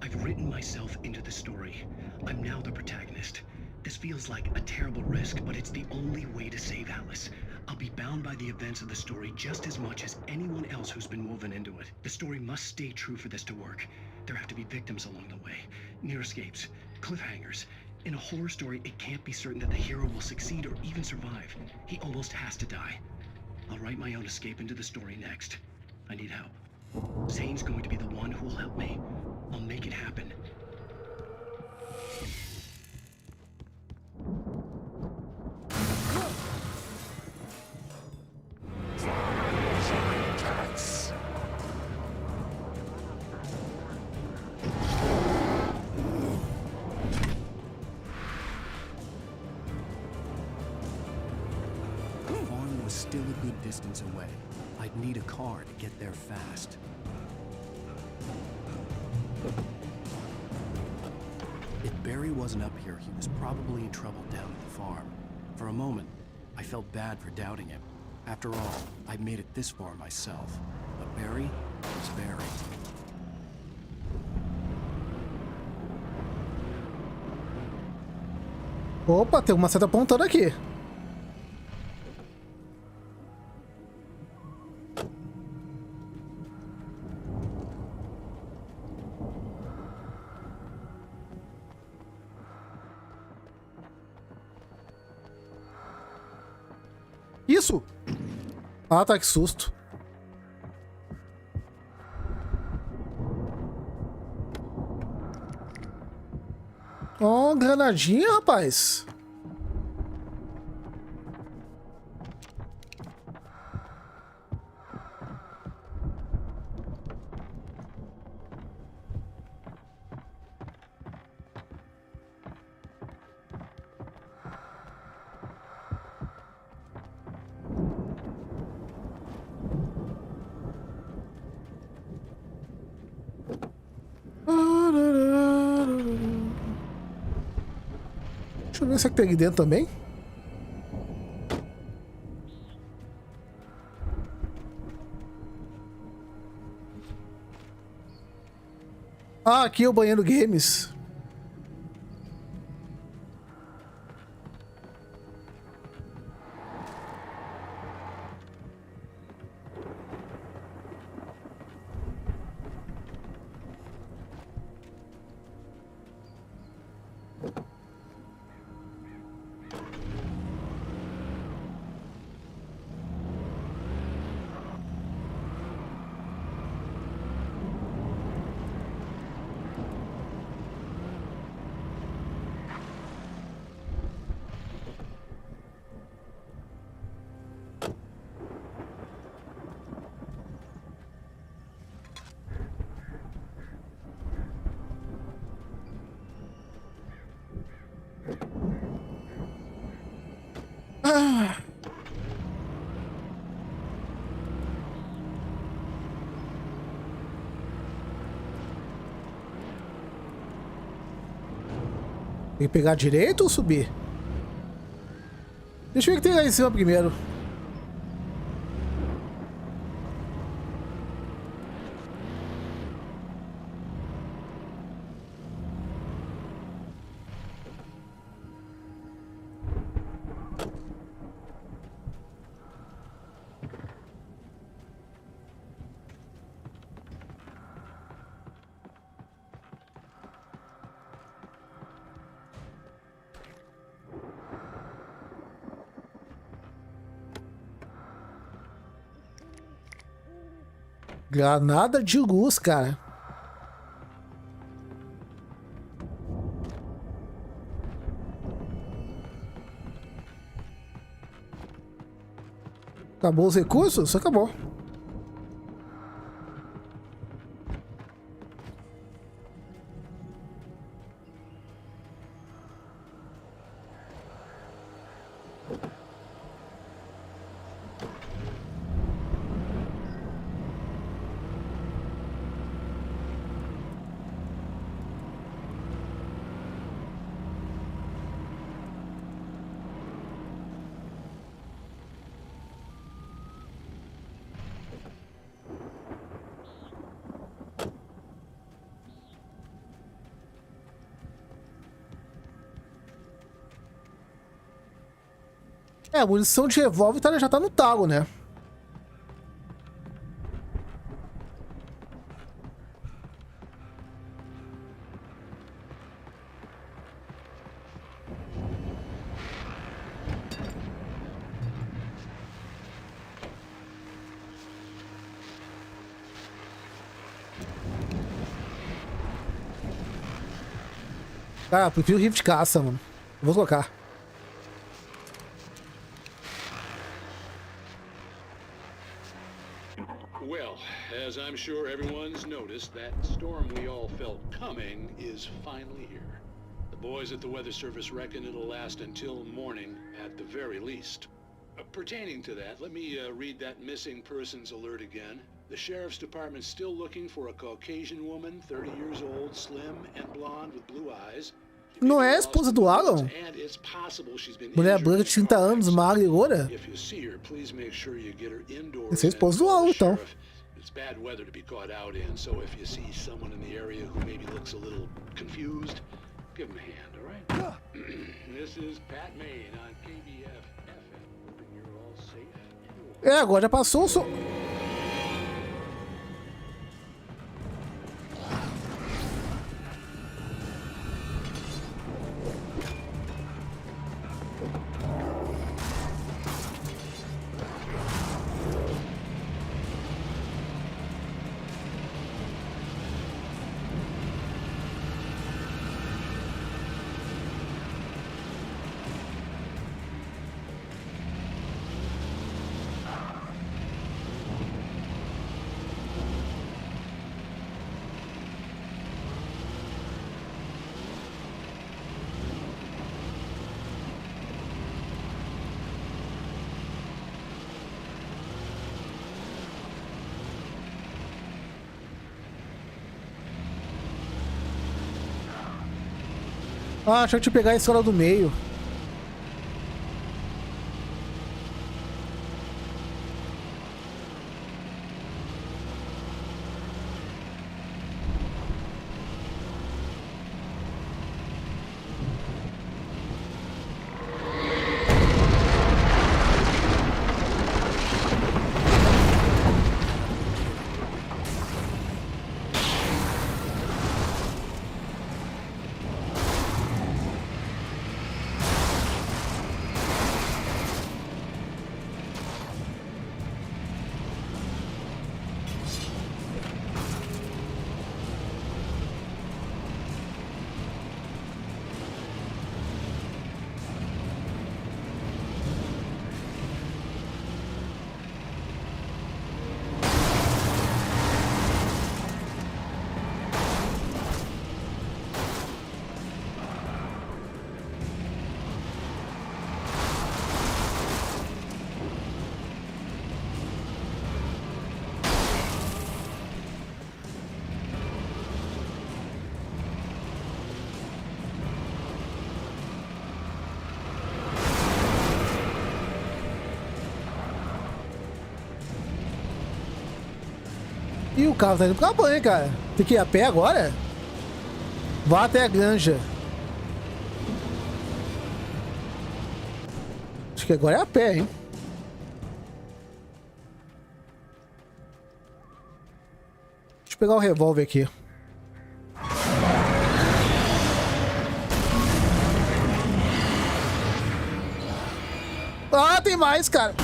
I've written myself into the story. I'm now the protagonist. This feels like a terrible risk, but it's the only way to save Alice. I'll be bound by the events of the story just as much as anyone else who's been woven into it. The story must stay true for this to work. There have to be victims along the way, near escapes, cliffhangers. In a horror story, it can't be certain that the hero will succeed or even survive. He almost has to die. I'll write my own escape into the story next. I need help. Zane's going to be the one who will help me. I'll make it happen. The farm was still a good distance away. I'd need a car to get there fast. If Barry wasn't up here, he was probably in trouble down at the farm. For a moment, I felt bad for doubting him. After all, I'd made it this far myself. But Barry was Barry. Opa, tem uma seta apontando aqui. Isso! Ah, tá, que susto. Ó, granadinha, rapaz. Deixa eu ver se tem aqui dentro também. Ah, aqui é o banheiro games. Tem que pegar direito ou subir? Deixa eu ver o que tem lá em cima primeiro. Granada de luz, cara. Acabou os recursos? Acabou. É, a munição de revólver já tá no talo, né? Cara, eu prefiro rifle de caça, mano. Eu vou colocar. Well, as I'm sure everyone's noticed, that storm we all felt coming is finally here. The boys at the Weather Service reckon it'll last until morning at the very least. Pertaining to that, let me read that missing persons alert again. The Sheriff's Department's still looking for a Caucasian woman, 30 years old, slim and blonde with blue eyes. Não é a esposa do Alan? Mulher branca de 30 anos, magra e loura? Essa é a esposa do Alan, então. It's bad weather to be caught out in, so if you see someone in the area who maybe looks a little confused, give them a hand, all right? This is Pat Main on KBF FM, hoping you're all safe. É, agora já passou o som. Ah, deixa eu te pegar a escola do meio. E o carro tá indo pra banho, cara. Tem que ir a pé agora? Vá até a granja. Acho que agora é a pé, hein? Deixa eu pegar o revólver aqui. Ah, tem mais, cara.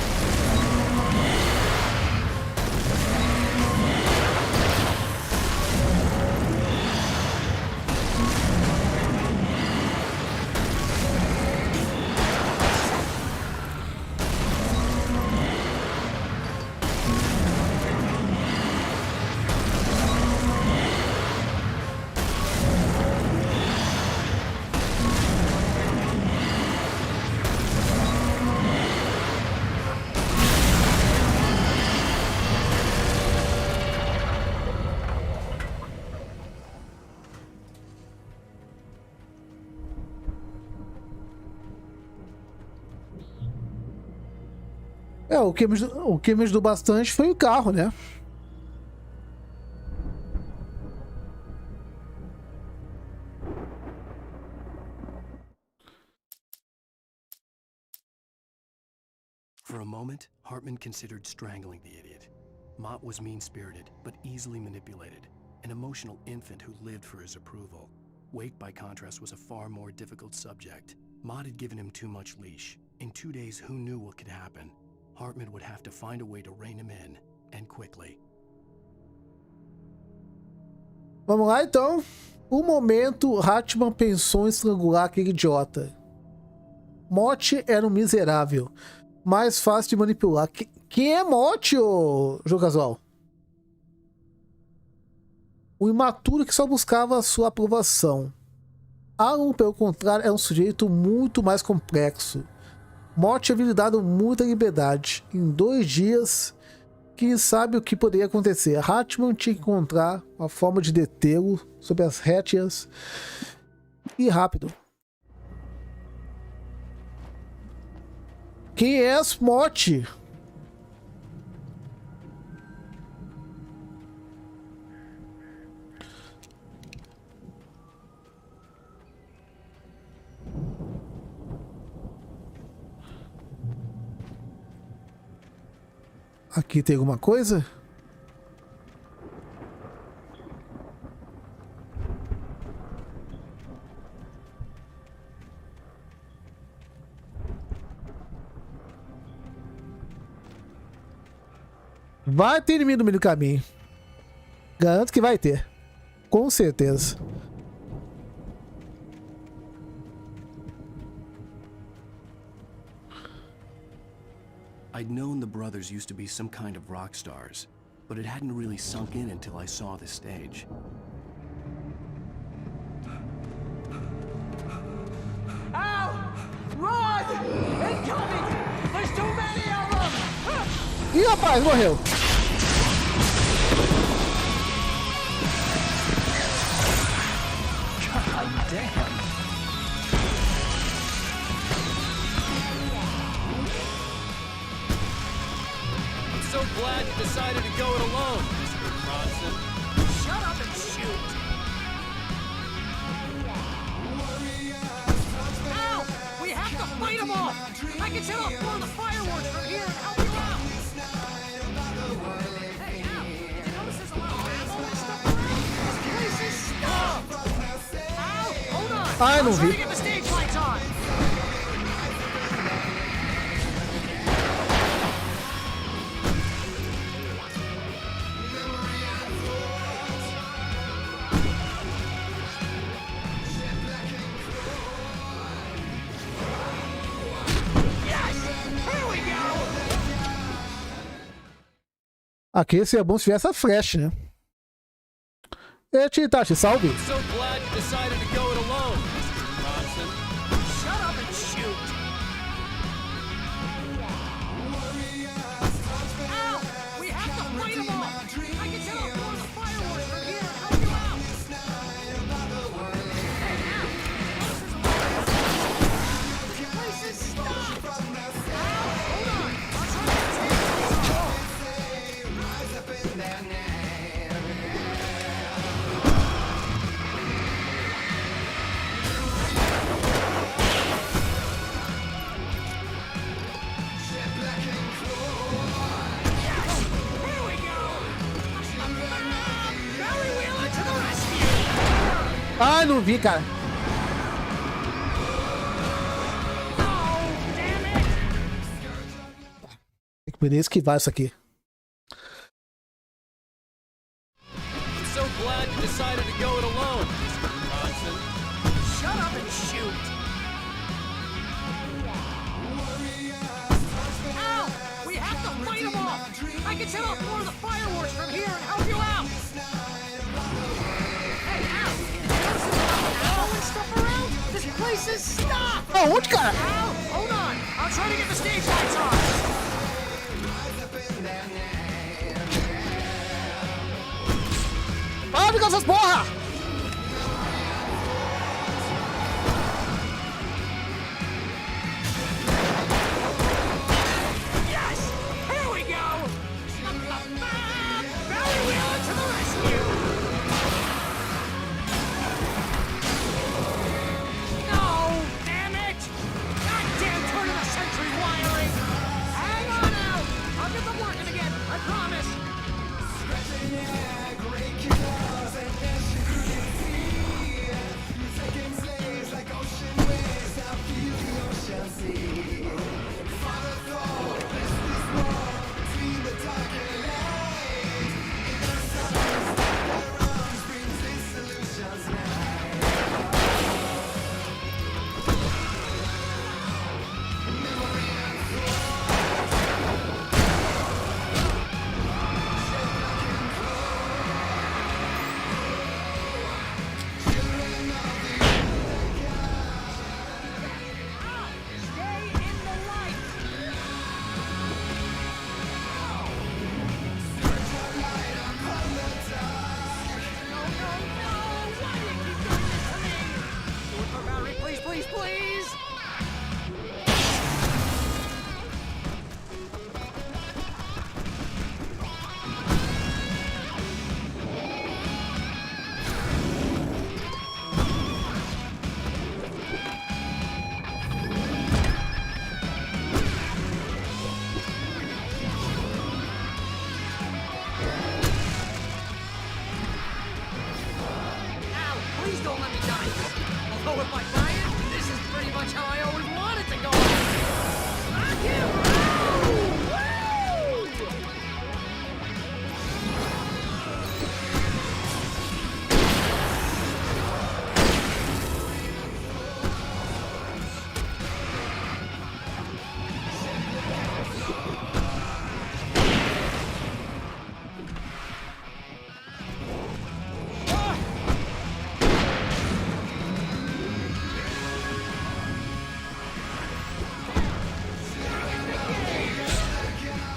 O que me ajudou bastante foi o carro, né? For a moment, Hartman considered strangling the idiot. Mott was mean-spirited, but easily manipulated, an emotional infant who lived for his approval. Wake, by contrast, was a far more difficult subject. Mott had given him too much leash. In 2 days, who knew what could happen? Hartman would have to find a way to rein him in, and quickly. Vamos lá, então. Um momento, Hartman pensou em estrangular aquele idiota. Mott era um miserável. Mais fácil de manipular. Quem é Mott, ô jogo casual? Um imaturo que só buscava a sua aprovação. Alan, pelo contrário, é um sujeito muito mais complexo. Mott havia lhe dado muita liberdade. Em 2 dias, quem sabe o que poderia acontecer? Hartman tinha que encontrar uma forma de detê-lo sob as rédeas e rápido. Quem é esse Mott? Aqui tem alguma coisa? Vai ter inimigo no meio do caminho. Garanto que vai ter. Com certeza. I'd known the brothers used to be some kind of rock stars, but it hadn't really sunk in until I saw the stage. Ow! Run! Incoming! There's too many of them! Ih, rapaz, morreu. God damn. I'm so glad you decided to go it alone, Mr. Bronson. Shut up and shoot! Ow! We have to fight them off! I can set off more of the fireworks from here and help you out! Hey, Al! Did you notice there's a lot of ammo and stuff around? This place is stuffed! Al! Hold on! Ai, não I'm trying vi. to get the stage lights on! Aqui seria bom se tivesse a flash, né? Titachi, salve! I'm so glad you decided to go it alone, Mr. Bronson. Shut up and shoot! Ow! We have to fight them off! I can set off more of the fireworks from here and help you out! Hey, Al! Notice there's a lot of this place is stuffed! Al! Hold on! I'm trying to take this off! Ai, não vi, cara. Tem que poder esquivar isso aqui. I'm so glad you decided to go it alone, Mr. Bronson. Shut up and shoot! Al! We have to fight them off! I can set off more of the fireworks from here and help you out! Hey, Al! Ammo and stuff around? This place is stopped! Oh, onde, cara? Al, hold on! I'll try to get the stage lights on! Para com essas porra! Yes! Here we go! Barry Wheeler to the rescue! No! Damn it! Goddamn turn of the century wiring! Hang on out! I'll get them working again, I promise!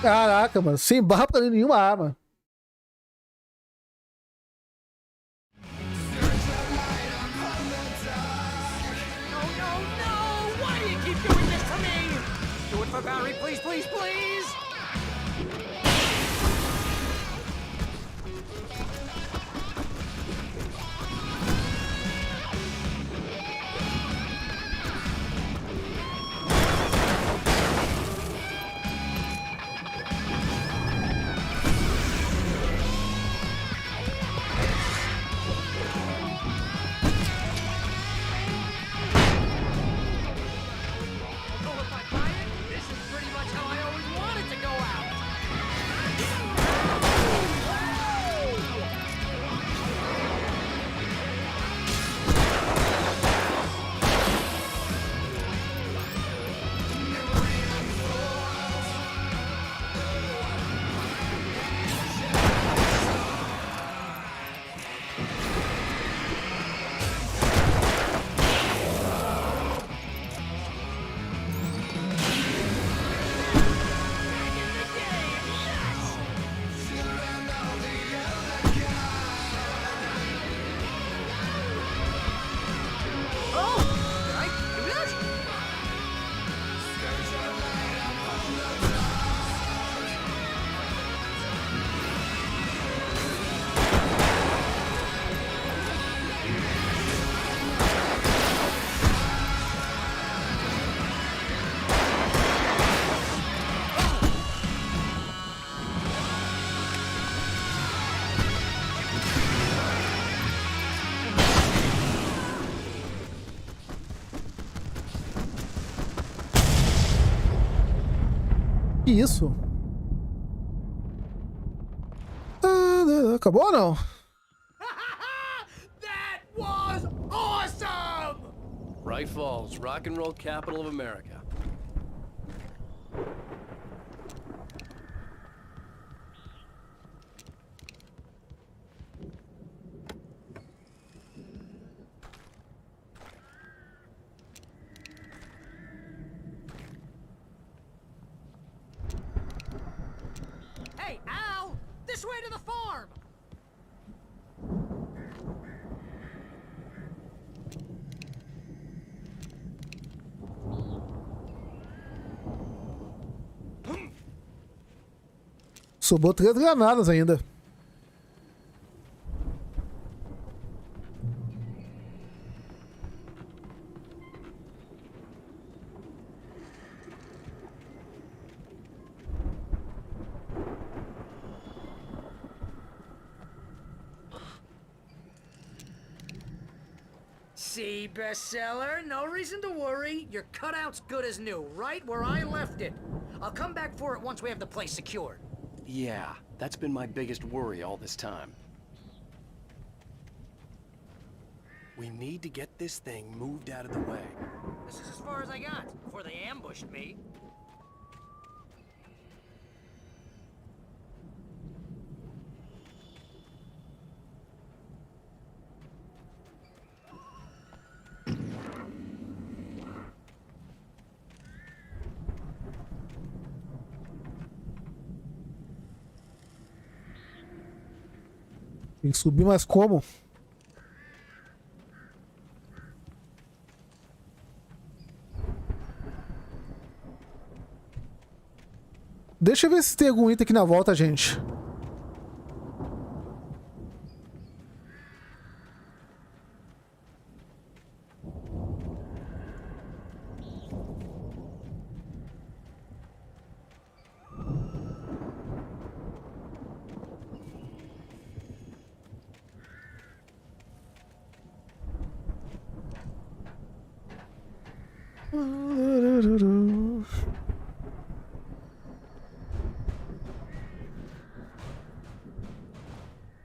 Caraca, mano. Sem barra pra nenhuma arma. For Barry, please, please, please! This is pretty much how I always want Que isso? Acabou ou não? That was awesome! Bright Falls, rock and roll capital of America. Hey, Al! This way to the farm! Sobrou 3 granadas ainda. See, bestseller? No reason to worry. Your cutout's good as new, right where I left it. I'll come back for it once we have the place secured. Yeah, that's been my biggest worry all this time. We need to get this thing moved out of the way. This is as far as I got, before they ambushed me. Tem que subir, mas como? Deixa eu ver se tem algum item aqui na volta, gente.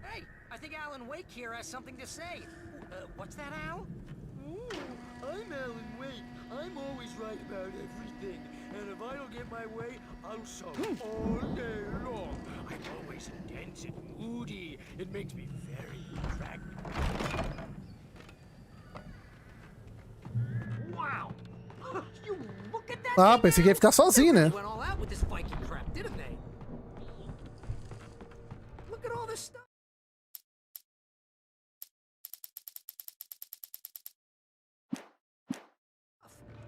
Hey, I think Alan Wake here has something to say. What's that, Al? I'm Alan Wake. I'm always right about everything. And if I don't get my way, I'll sulk all day long. I'm always intense and moody. It makes me very attractive. Wow! You look at that! Ah, pensei que ia ficar sozinho, né? Went all out with this Viking crap, didn't they? Look at all this stuff.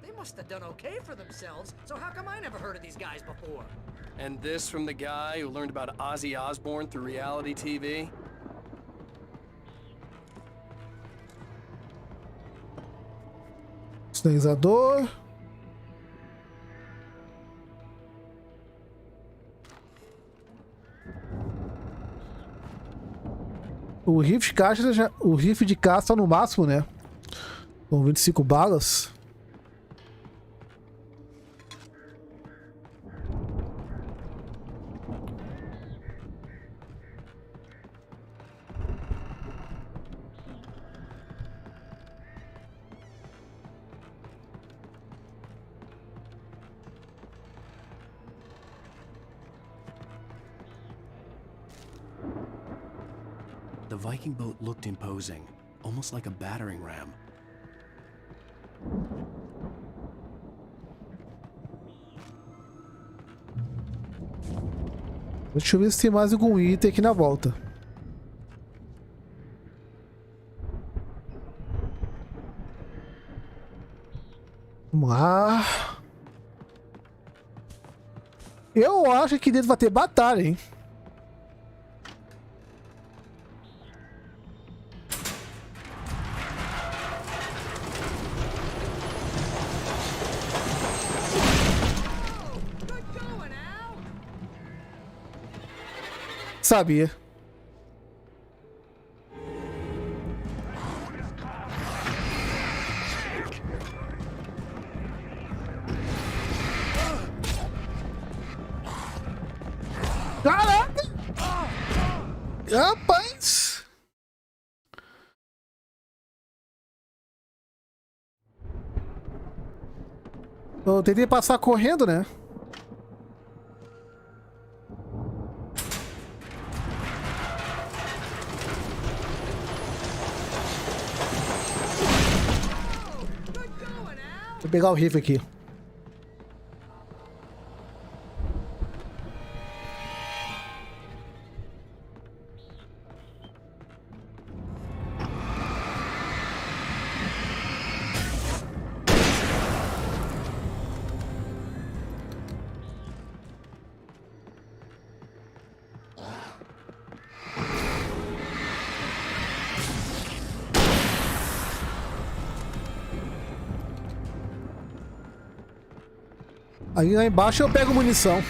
They must have done okay for themselves, so how come I never heard of these guys before? And this from the guy who learned about Ozzy Osbourne through reality TV? Sinalizador. O rifle de caixa já, o rifle de caça no máximo, né? Com 25 balas. The Viking boat looked imposing, almost like a battering ram. Deixa eu ver se tem mais algum item aqui na volta. Vamos lá. Eu acho que dentro vai ter batalha, hein? Sabia. Rapaz! Eu tentei passar correndo, né? Vou pegar o rifle aqui. Aí lá embaixo eu pego munição.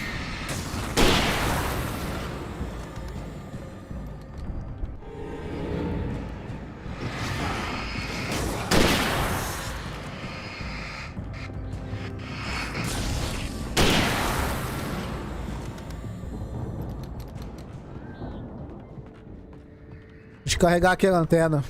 Descarregar aqui a lanterna.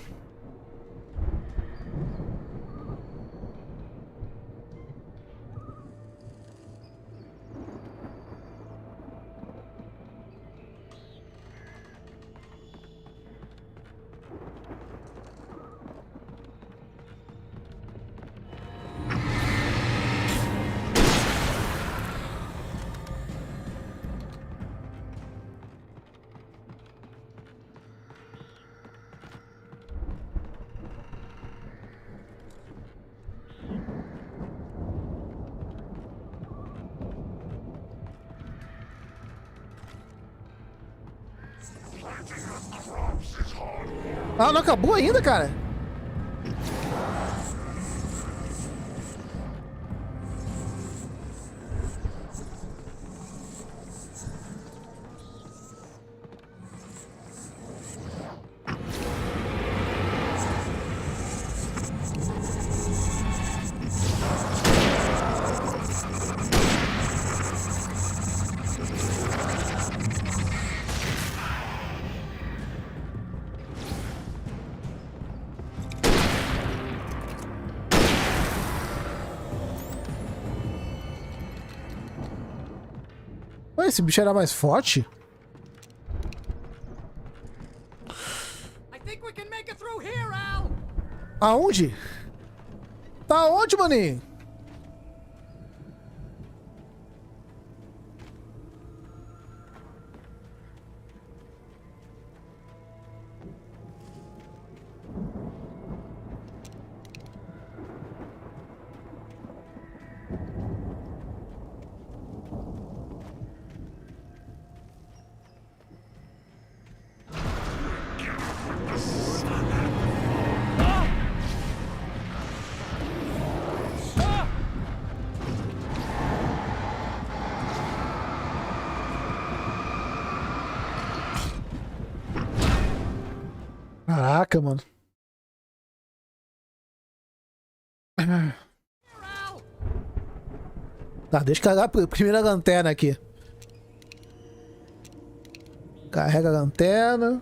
Ah, não acabou ainda, cara? Esse bicho era mais forte? Aonde? Tá onde, maninho? Caraca, mano. Tá, deixa eu carregar a primeira lanterna aqui. Carrega a lanterna.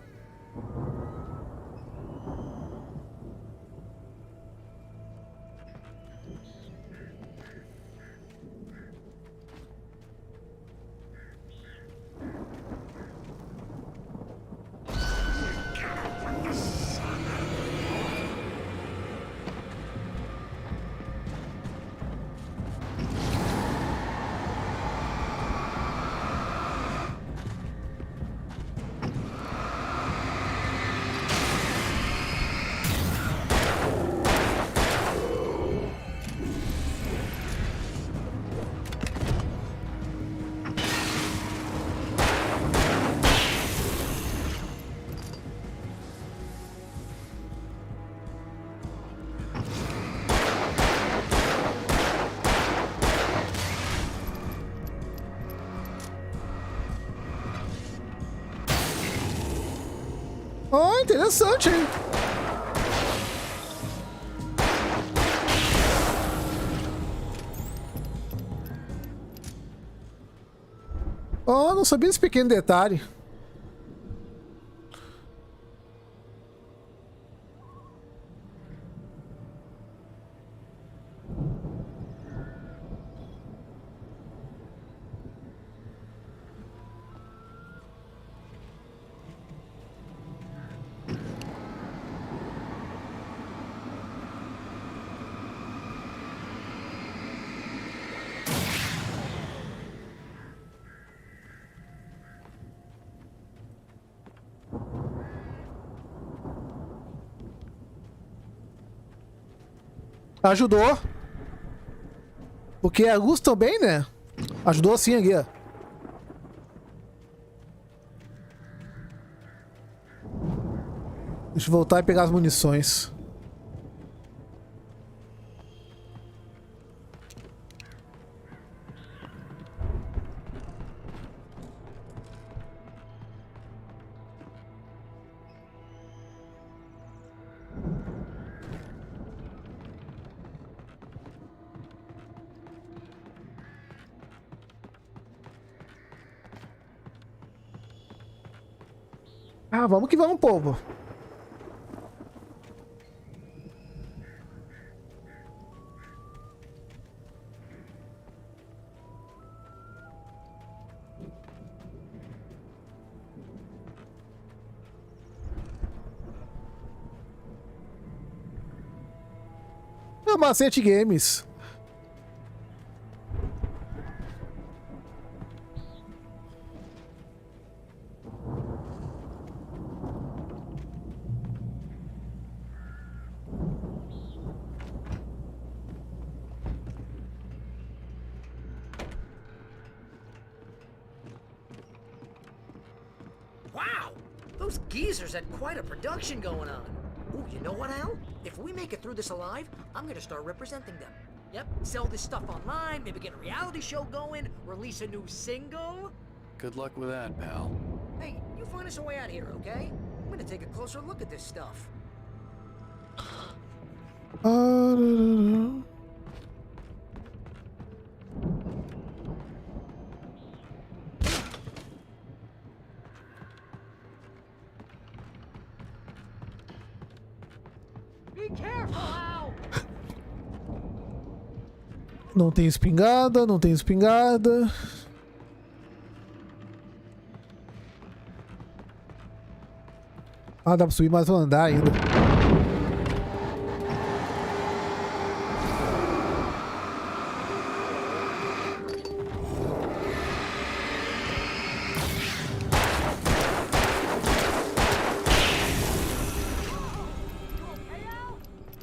Oh, interessante, hein? Oh, não sabia esse pequeno detalhe. Ajudou. Porque a luz também, né? Ajudou sim aqui, ó. Deixa eu voltar e pegar as munições. Ah, vamos que vamos, povo. É o Macete Games. Wow! Those geezers had quite a production going on. Ooh, you know what, Al? If we make it through this alive, I'm gonna start representing them. Yep, sell this stuff online, maybe get a reality show going, release a new single. Good luck with that, pal. Hey, you find us a way out of here, okay? I'm gonna take a closer look at this stuff. Be careful, Al! Não tem espingarda, não tem espingarda. Ah, dá pra subir mais um andar ainda.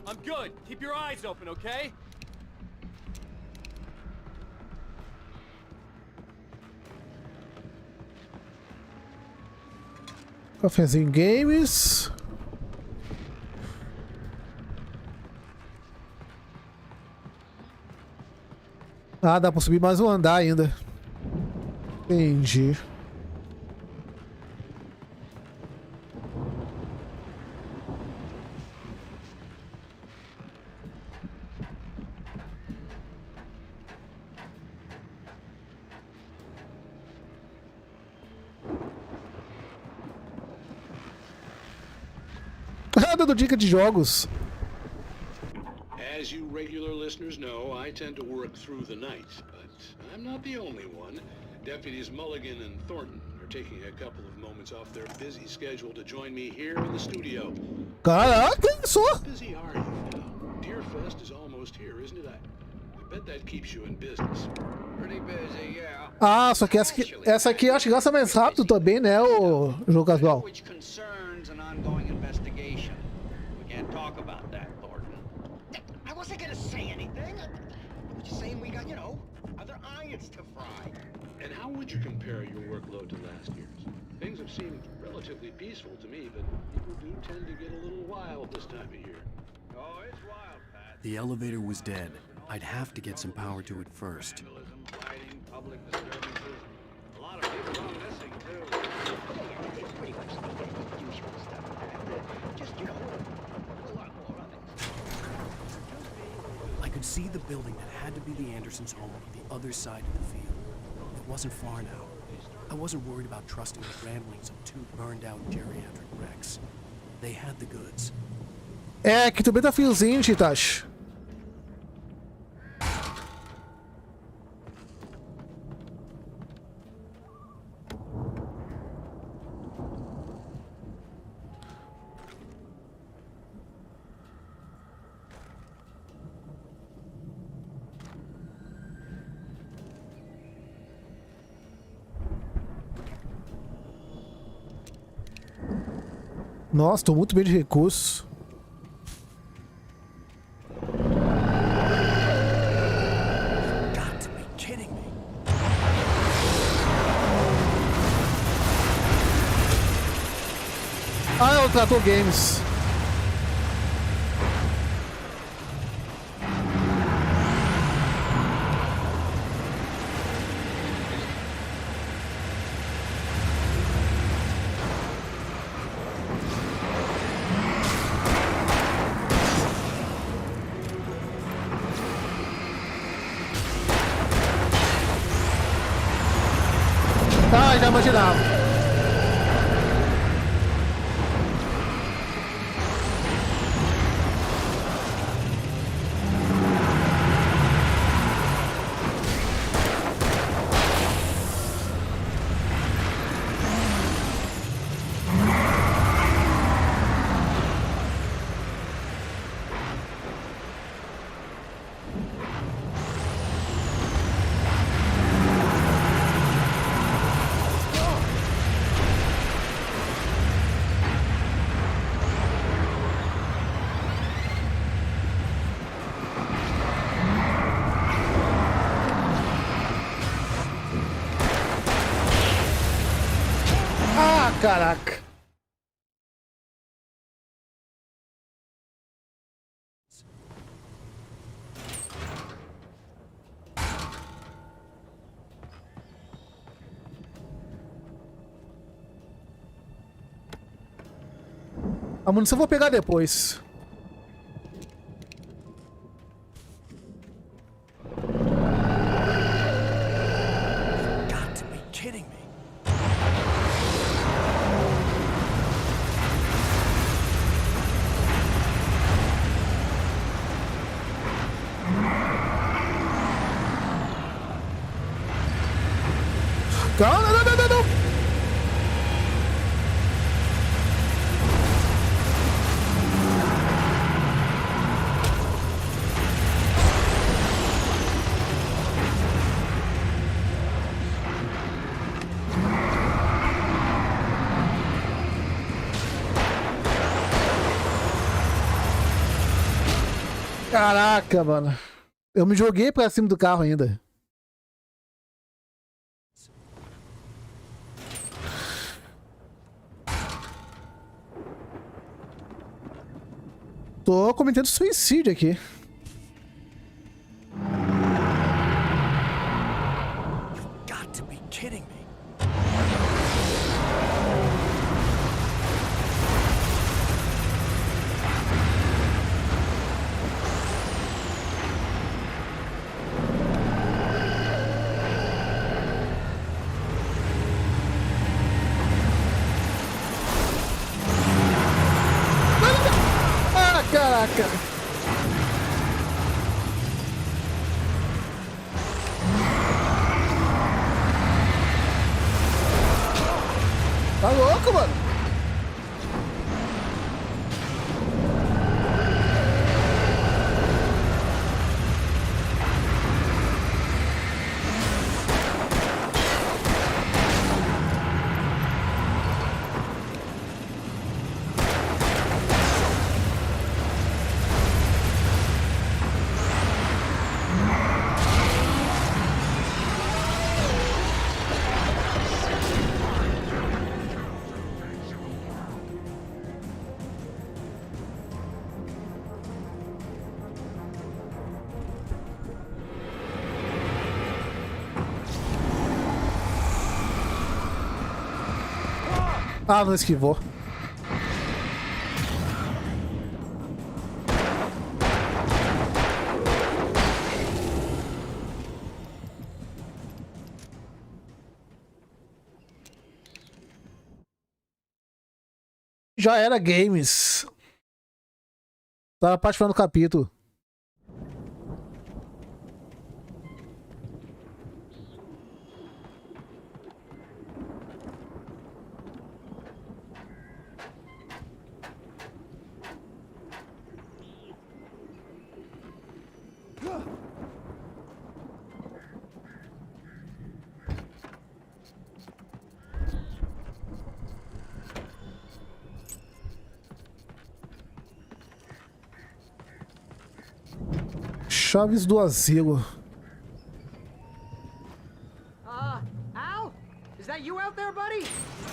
I'm good. Keep your eyes open, okay? Cafezinho Games. Ah, dá pra subir mais um andar ainda. Entendi. Dando dica de jogos. As you regular listeners know, I tend to work through the night, but I'm not the only one. Deputies Mulligan and Thornton are taking a couple of moments off their busy schedule to join me here in the studio. Caraca, só. How busy are you now? Deerfest is almost here, isn't it? I bet that keeps you in business. Pretty busy, yeah. Ah, só que essa aqui eu acho que gasta mais rápido também, né, o jogo casual. Which concerns an ongoing investigation. We can't talk about that, Thornton. I wasn't gonna say anything. I was just saying we got, you know, other irons to fry. And how would you compare your workload to last year's? Things have seemed relatively peaceful to me, but people do tend to get a little wild this time of year. Oh, it's wild, Pat. The elevator was dead. I'd have to get some power to it first. Lighting, public disturbances. A lot of people are missing, too. Yeah, it's pretty much the usual stuff, Pat. Just, you know, a lot more of it. I could see the building that had to be the Andersons' home on the other side of the field. It wasn't far now. I wasn't worried about trusting the ramblings of two burned-out geriatric wrecks. They had the goods. É, que também tá friozinho, Titash. Nossa, tô muito bem de recursos. Ah, o Trator Games. Ah, já imaginava. Caraca. A munição eu vou pegar depois. Calma, não. Caraca, mano. Eu me joguei pra cima do carro ainda. Tô cometendo suicídio aqui. You've got to be kidding me. Caraca. Tá louco, mano. Ah, não esquivou. Já era games. Tava participando do capítulo. Chaves do asilo. Al? Is that you out there, buddy?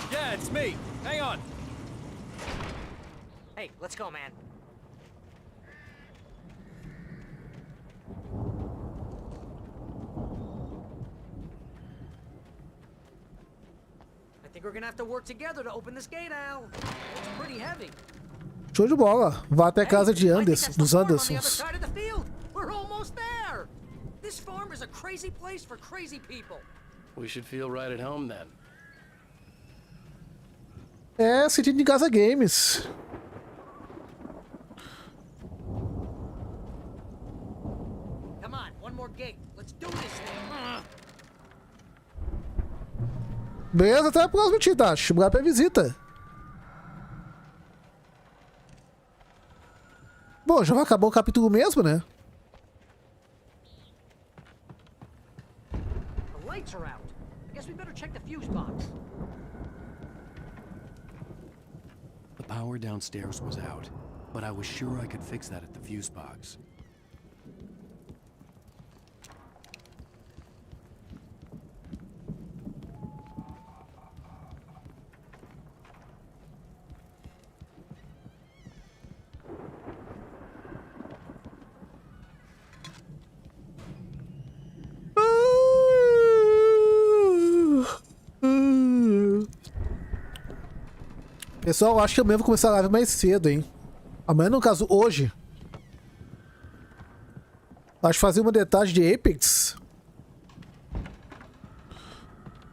Yeah, it's me. Hang on. Hey, let's go, man. I think we're gonna have to work together to open this gate, Al. It's pretty heavy. Show de bola. Vá até a casa de dos Andersons. We're almost there. This farm is a crazy place for crazy people. We should feel right at home then. É, sentido de Casa Games. Come on, one more gate. Let's do this thing. Beleza, até a próxima, Titacho. Obrigado pela visita. Bom, já vai acabar o capítulo mesmo, né? The lights are out. I guess we better check the fuse box. The power downstairs was out, but I was sure I could fix that at the fuse box. Pessoal, acho que amanhã vou começar a live mais cedo, hein? Amanhã, no caso, hoje. Acho que fazer uma detalhe de Apex.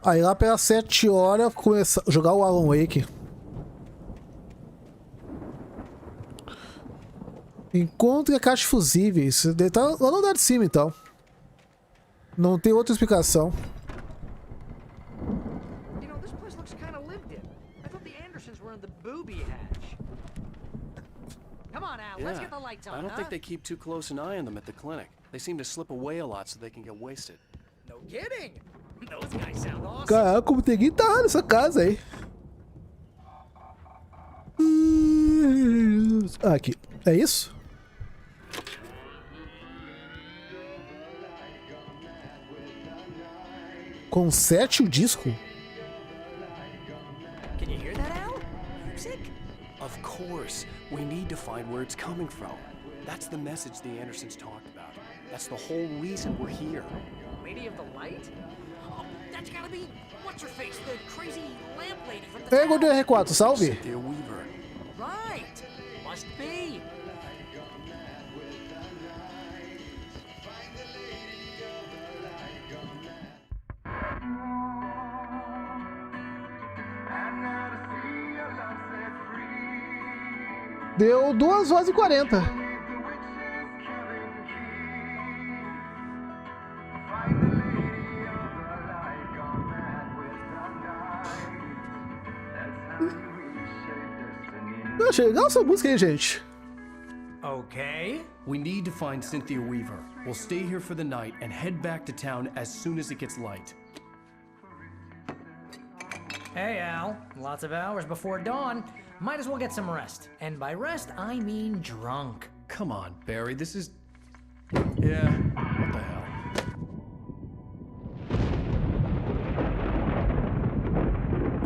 Aí lá pelas 7 horas, começar a jogar o Alan Wake. Encontre a caixa de fusíveis. Tá lá no andar de cima, então. Não tem outra explicação. I don't think they keep too close an eye on them at the clinic. They seem to slip away a lot so they can get wasted. No kidding. Those guys sound awesome. Caraca, como tem guitarra nessa casa aí. Aqui. É isso? Conserte o disco? Can you hear that, Al? Music? Of course. We need to find where it's coming from. That's the message the Andersons talked about. That's the whole reason we're here. Lady of the Light? Oh, that's gotta be... What's her face? The crazy lamp lady from the... Ei, Gordinho R4, salve! Cynthia Weaver. Right! Must be! Deu 2h40. Eu achei legal essa música aí, gente. Okay. We need to find Cynthia Weaver. We'll stay here for the night and head back to town as soon as it gets light. Hey, Al. Lots of hours before dawn. Might as well get some rest. And by rest, I mean drunk. Come on, Barry. This is... Yeah, what the hell?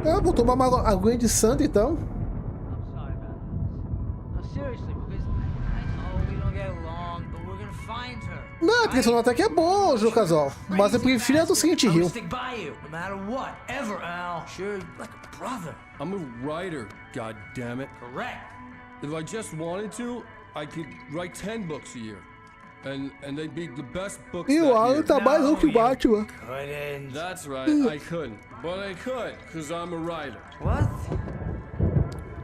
Ah, vou tomar uma aguinha de santo, então. Não, a trilha sonora até que é boa, João Casal. Mas eu prefiro a do Silent Hill. I'm a writer, goddammit. Correct. If I just wanted to, I could write 10 books a year. And they'd be the best books E o Alan tá mais louco que o Batman. That's right, I couldn't. But I could, because I'm a writer. What?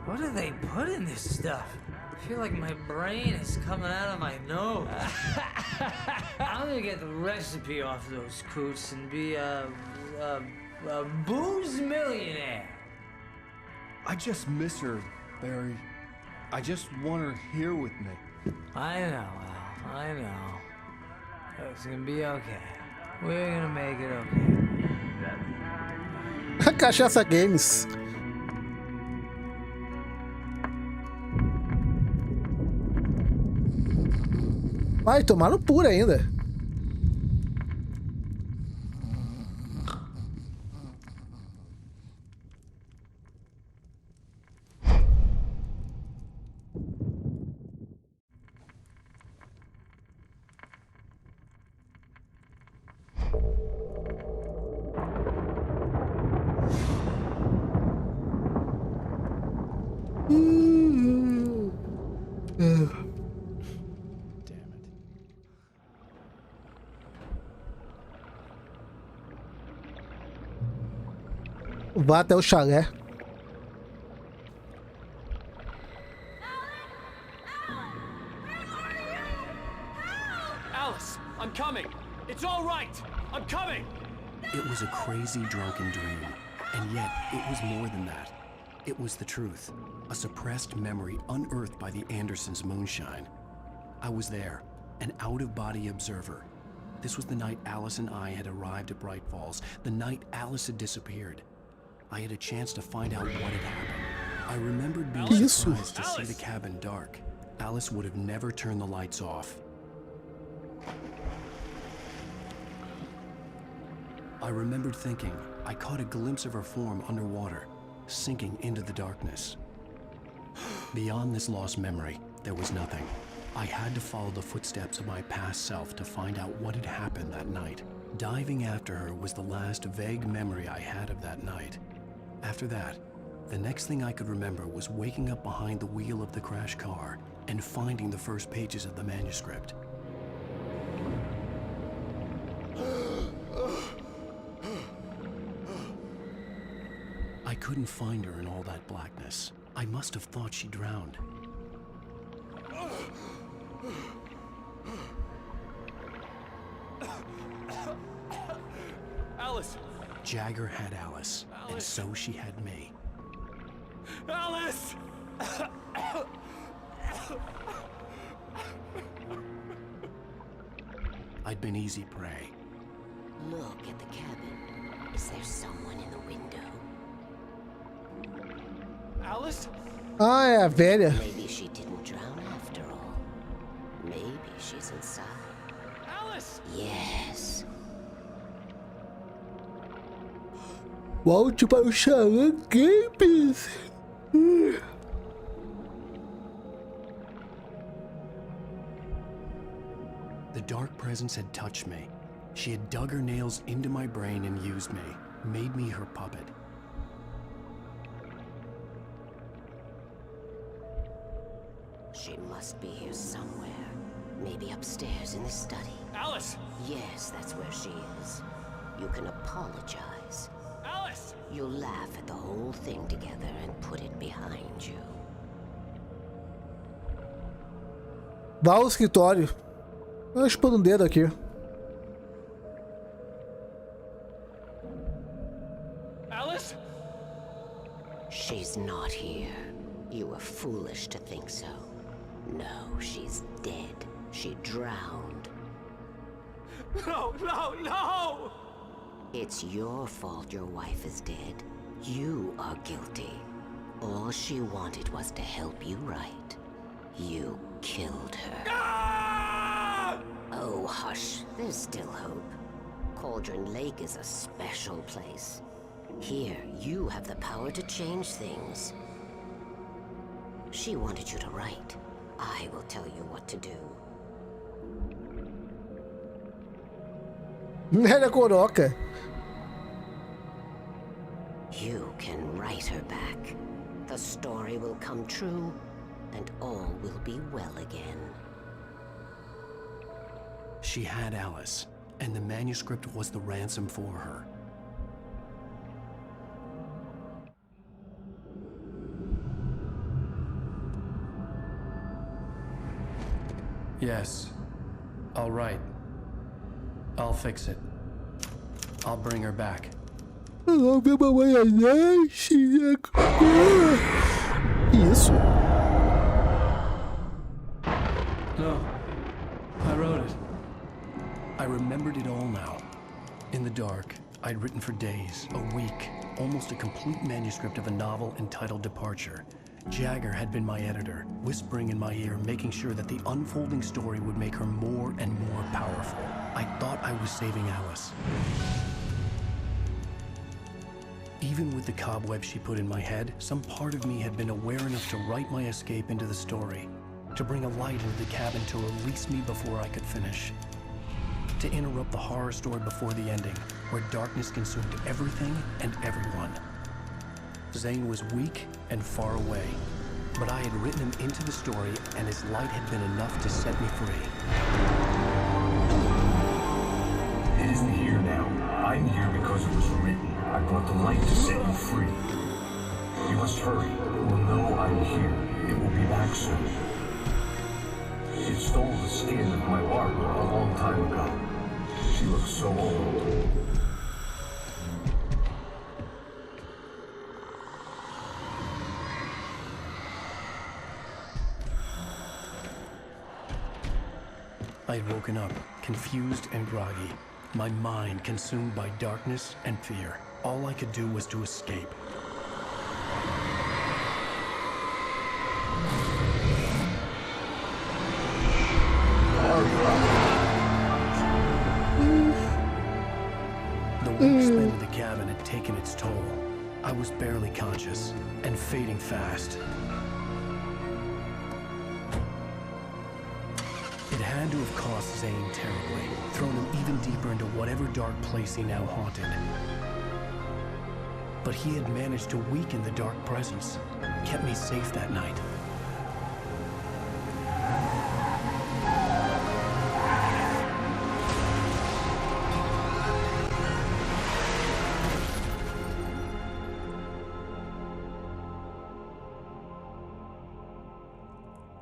What do they put in this stuff? I feel like my brain is coming out of my nose. I'm gonna get the recipe off those coots and be a booze millionaire. I just miss her, Barry. I just want her here with me. I know, Al. I know. It's gonna be okay. We're gonna make it okay. Cachaça Games. Vai, tomaram pura ainda. Vá até o chalé. Alice, I'm coming. It's all right. I'm coming. It was a crazy drunken dream, and yet it was more than that. It was the truth, a suppressed memory unearthed by the Andersons' moonshine. I was there, an out-of-body observer. This was the night Alice and I had arrived at Bright Falls, the night Alice had disappeared. I had a chance to find out what had happened. I remembered being surprised to see the cabin dark. Alice would have never turned the lights off. I remembered thinking I caught a glimpse of her form underwater, sinking into the darkness. Beyond this lost memory, there was nothing. I had to follow the footsteps of my past self to find out what had happened that night. Diving after her was the last vague memory I had of that night. After that, the next thing I could remember was waking up behind the wheel of the crashed car and finding the first pages of the manuscript. I couldn't find her in all that blackness. I must have thought she drowned. Alice! Jagger had Alice, and so she had me. Alice! I'd been easy prey. Look at the cabin. Is there someone in the window? Alice? Ah, é a velha. Maybe she didn't drown after all. Maybe she's inside. Alice! Yes. Volte para o Chalé Games. The dark presence had touched me. She had dug her nails into my brain and used me, made me her puppet. She must be here somewhere. Maybe upstairs in the study. Alice! Yes, that's where she is. You can apologize. Alice! You'll laugh at the whole thing together and put it behind you. Vá ao escritório. Deixa eu pôr um dedo aqui. Alice? She's not here. You were foolish to think so. No, she's dead. She drowned. No, no, no! It's your fault your wife is dead. You are guilty. All she wanted was to help you right. You killed her. Ah! Oh, hush. There's still hope. Cauldron Lake is a special place. Here, you have the power to change things. She wanted you to write. I will tell you what to do. Ela é coroca. You can write her back. The story will come true, and all will be well again. She had Alice, and the manuscript was the ransom for her. Yes. All right. I'll fix it. I'll bring her back. Ela vê mamãe Isso. No. I wrote it. I remembered it all now. In the dark, I'd written for days, a week, almost a complete manuscript of a novel entitled Departure. Jagger had been my editor, whispering in my ear, making sure that the unfolding story would make her more and more powerful. I thought I was saving Alice. Even with the cobwebs she put in my head, some part of me had been aware enough to write my escape into the story, to bring a light into the cabin to release me before I could finish, to interrupt the horror story before the ending, where darkness consumed everything and everyone. Zane was weak and far away. but I had written him into the story, and his light had been enough to set me free. It isn't here now. I'm here because it was written. I brought the light to set you free. You must hurry. It will know I'm here. It will be back soon. It stole the skin of my Barbara a long time ago. She looks so old. I had woken up, confused and groggy, my mind consumed by darkness and fear. All I could do was to escape. The week spent in the cabin had taken its toll. I was barely conscious and fading fast. It had to have cost Zane terribly, thrown him even deeper into whatever dark place he now haunted. But he had managed to weaken the dark presence, kept me safe that night.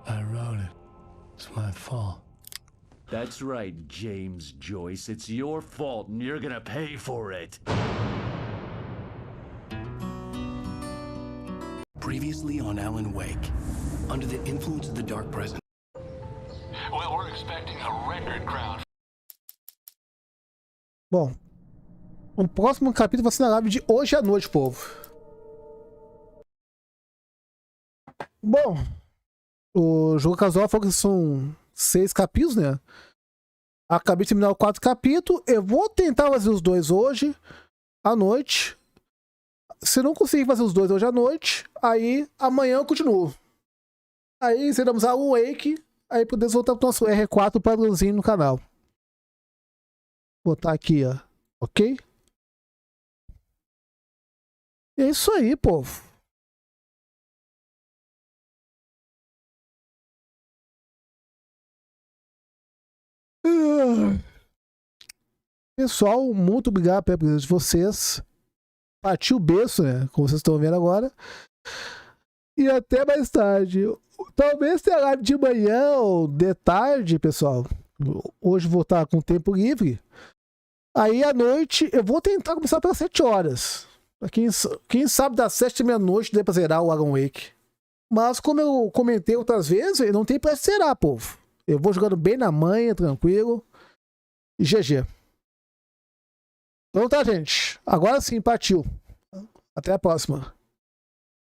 I wrote it. It's my fault. That's right, James Joyce. It's your fault, and you're gonna pay for it. Previously on Alan Wake, under the influence of the dark presence. Well, we're expecting a record crowd. Bom, o próximo capítulo vai ser na live de hoje à noite, povo. Bom, o jogo casual falou que são 6 capítulos, né? Acabei de terminar o 4º capítulo. Eu vou tentar fazer os 2 hoje à noite. Se não conseguir fazer os 2 hoje à noite, aí amanhã eu continuo. Aí encerramos a Wake. Aí podemos voltar para o nosso R4 padrãozinho no canal. Vou botar aqui, ó. Ok? E é isso aí, povo. Pessoal, muito obrigado pela presença de vocês. Partiu o berço, né? Como vocês estão vendo agora. E até mais tarde. Talvez tenha live de manhã ou de tarde, pessoal. Hoje vou estar com tempo livre. Aí à noite eu vou tentar começar pelas 7 horas. Quem sabe das 7 da meia-noite dê pra zerar o Alan Wake. Mas como eu comentei outras vezes, não tem pra zerar, povo. Eu vou jogando bem na manha, tranquilo. E GG. Então tá, gente. Agora sim, partiu. Até a próxima.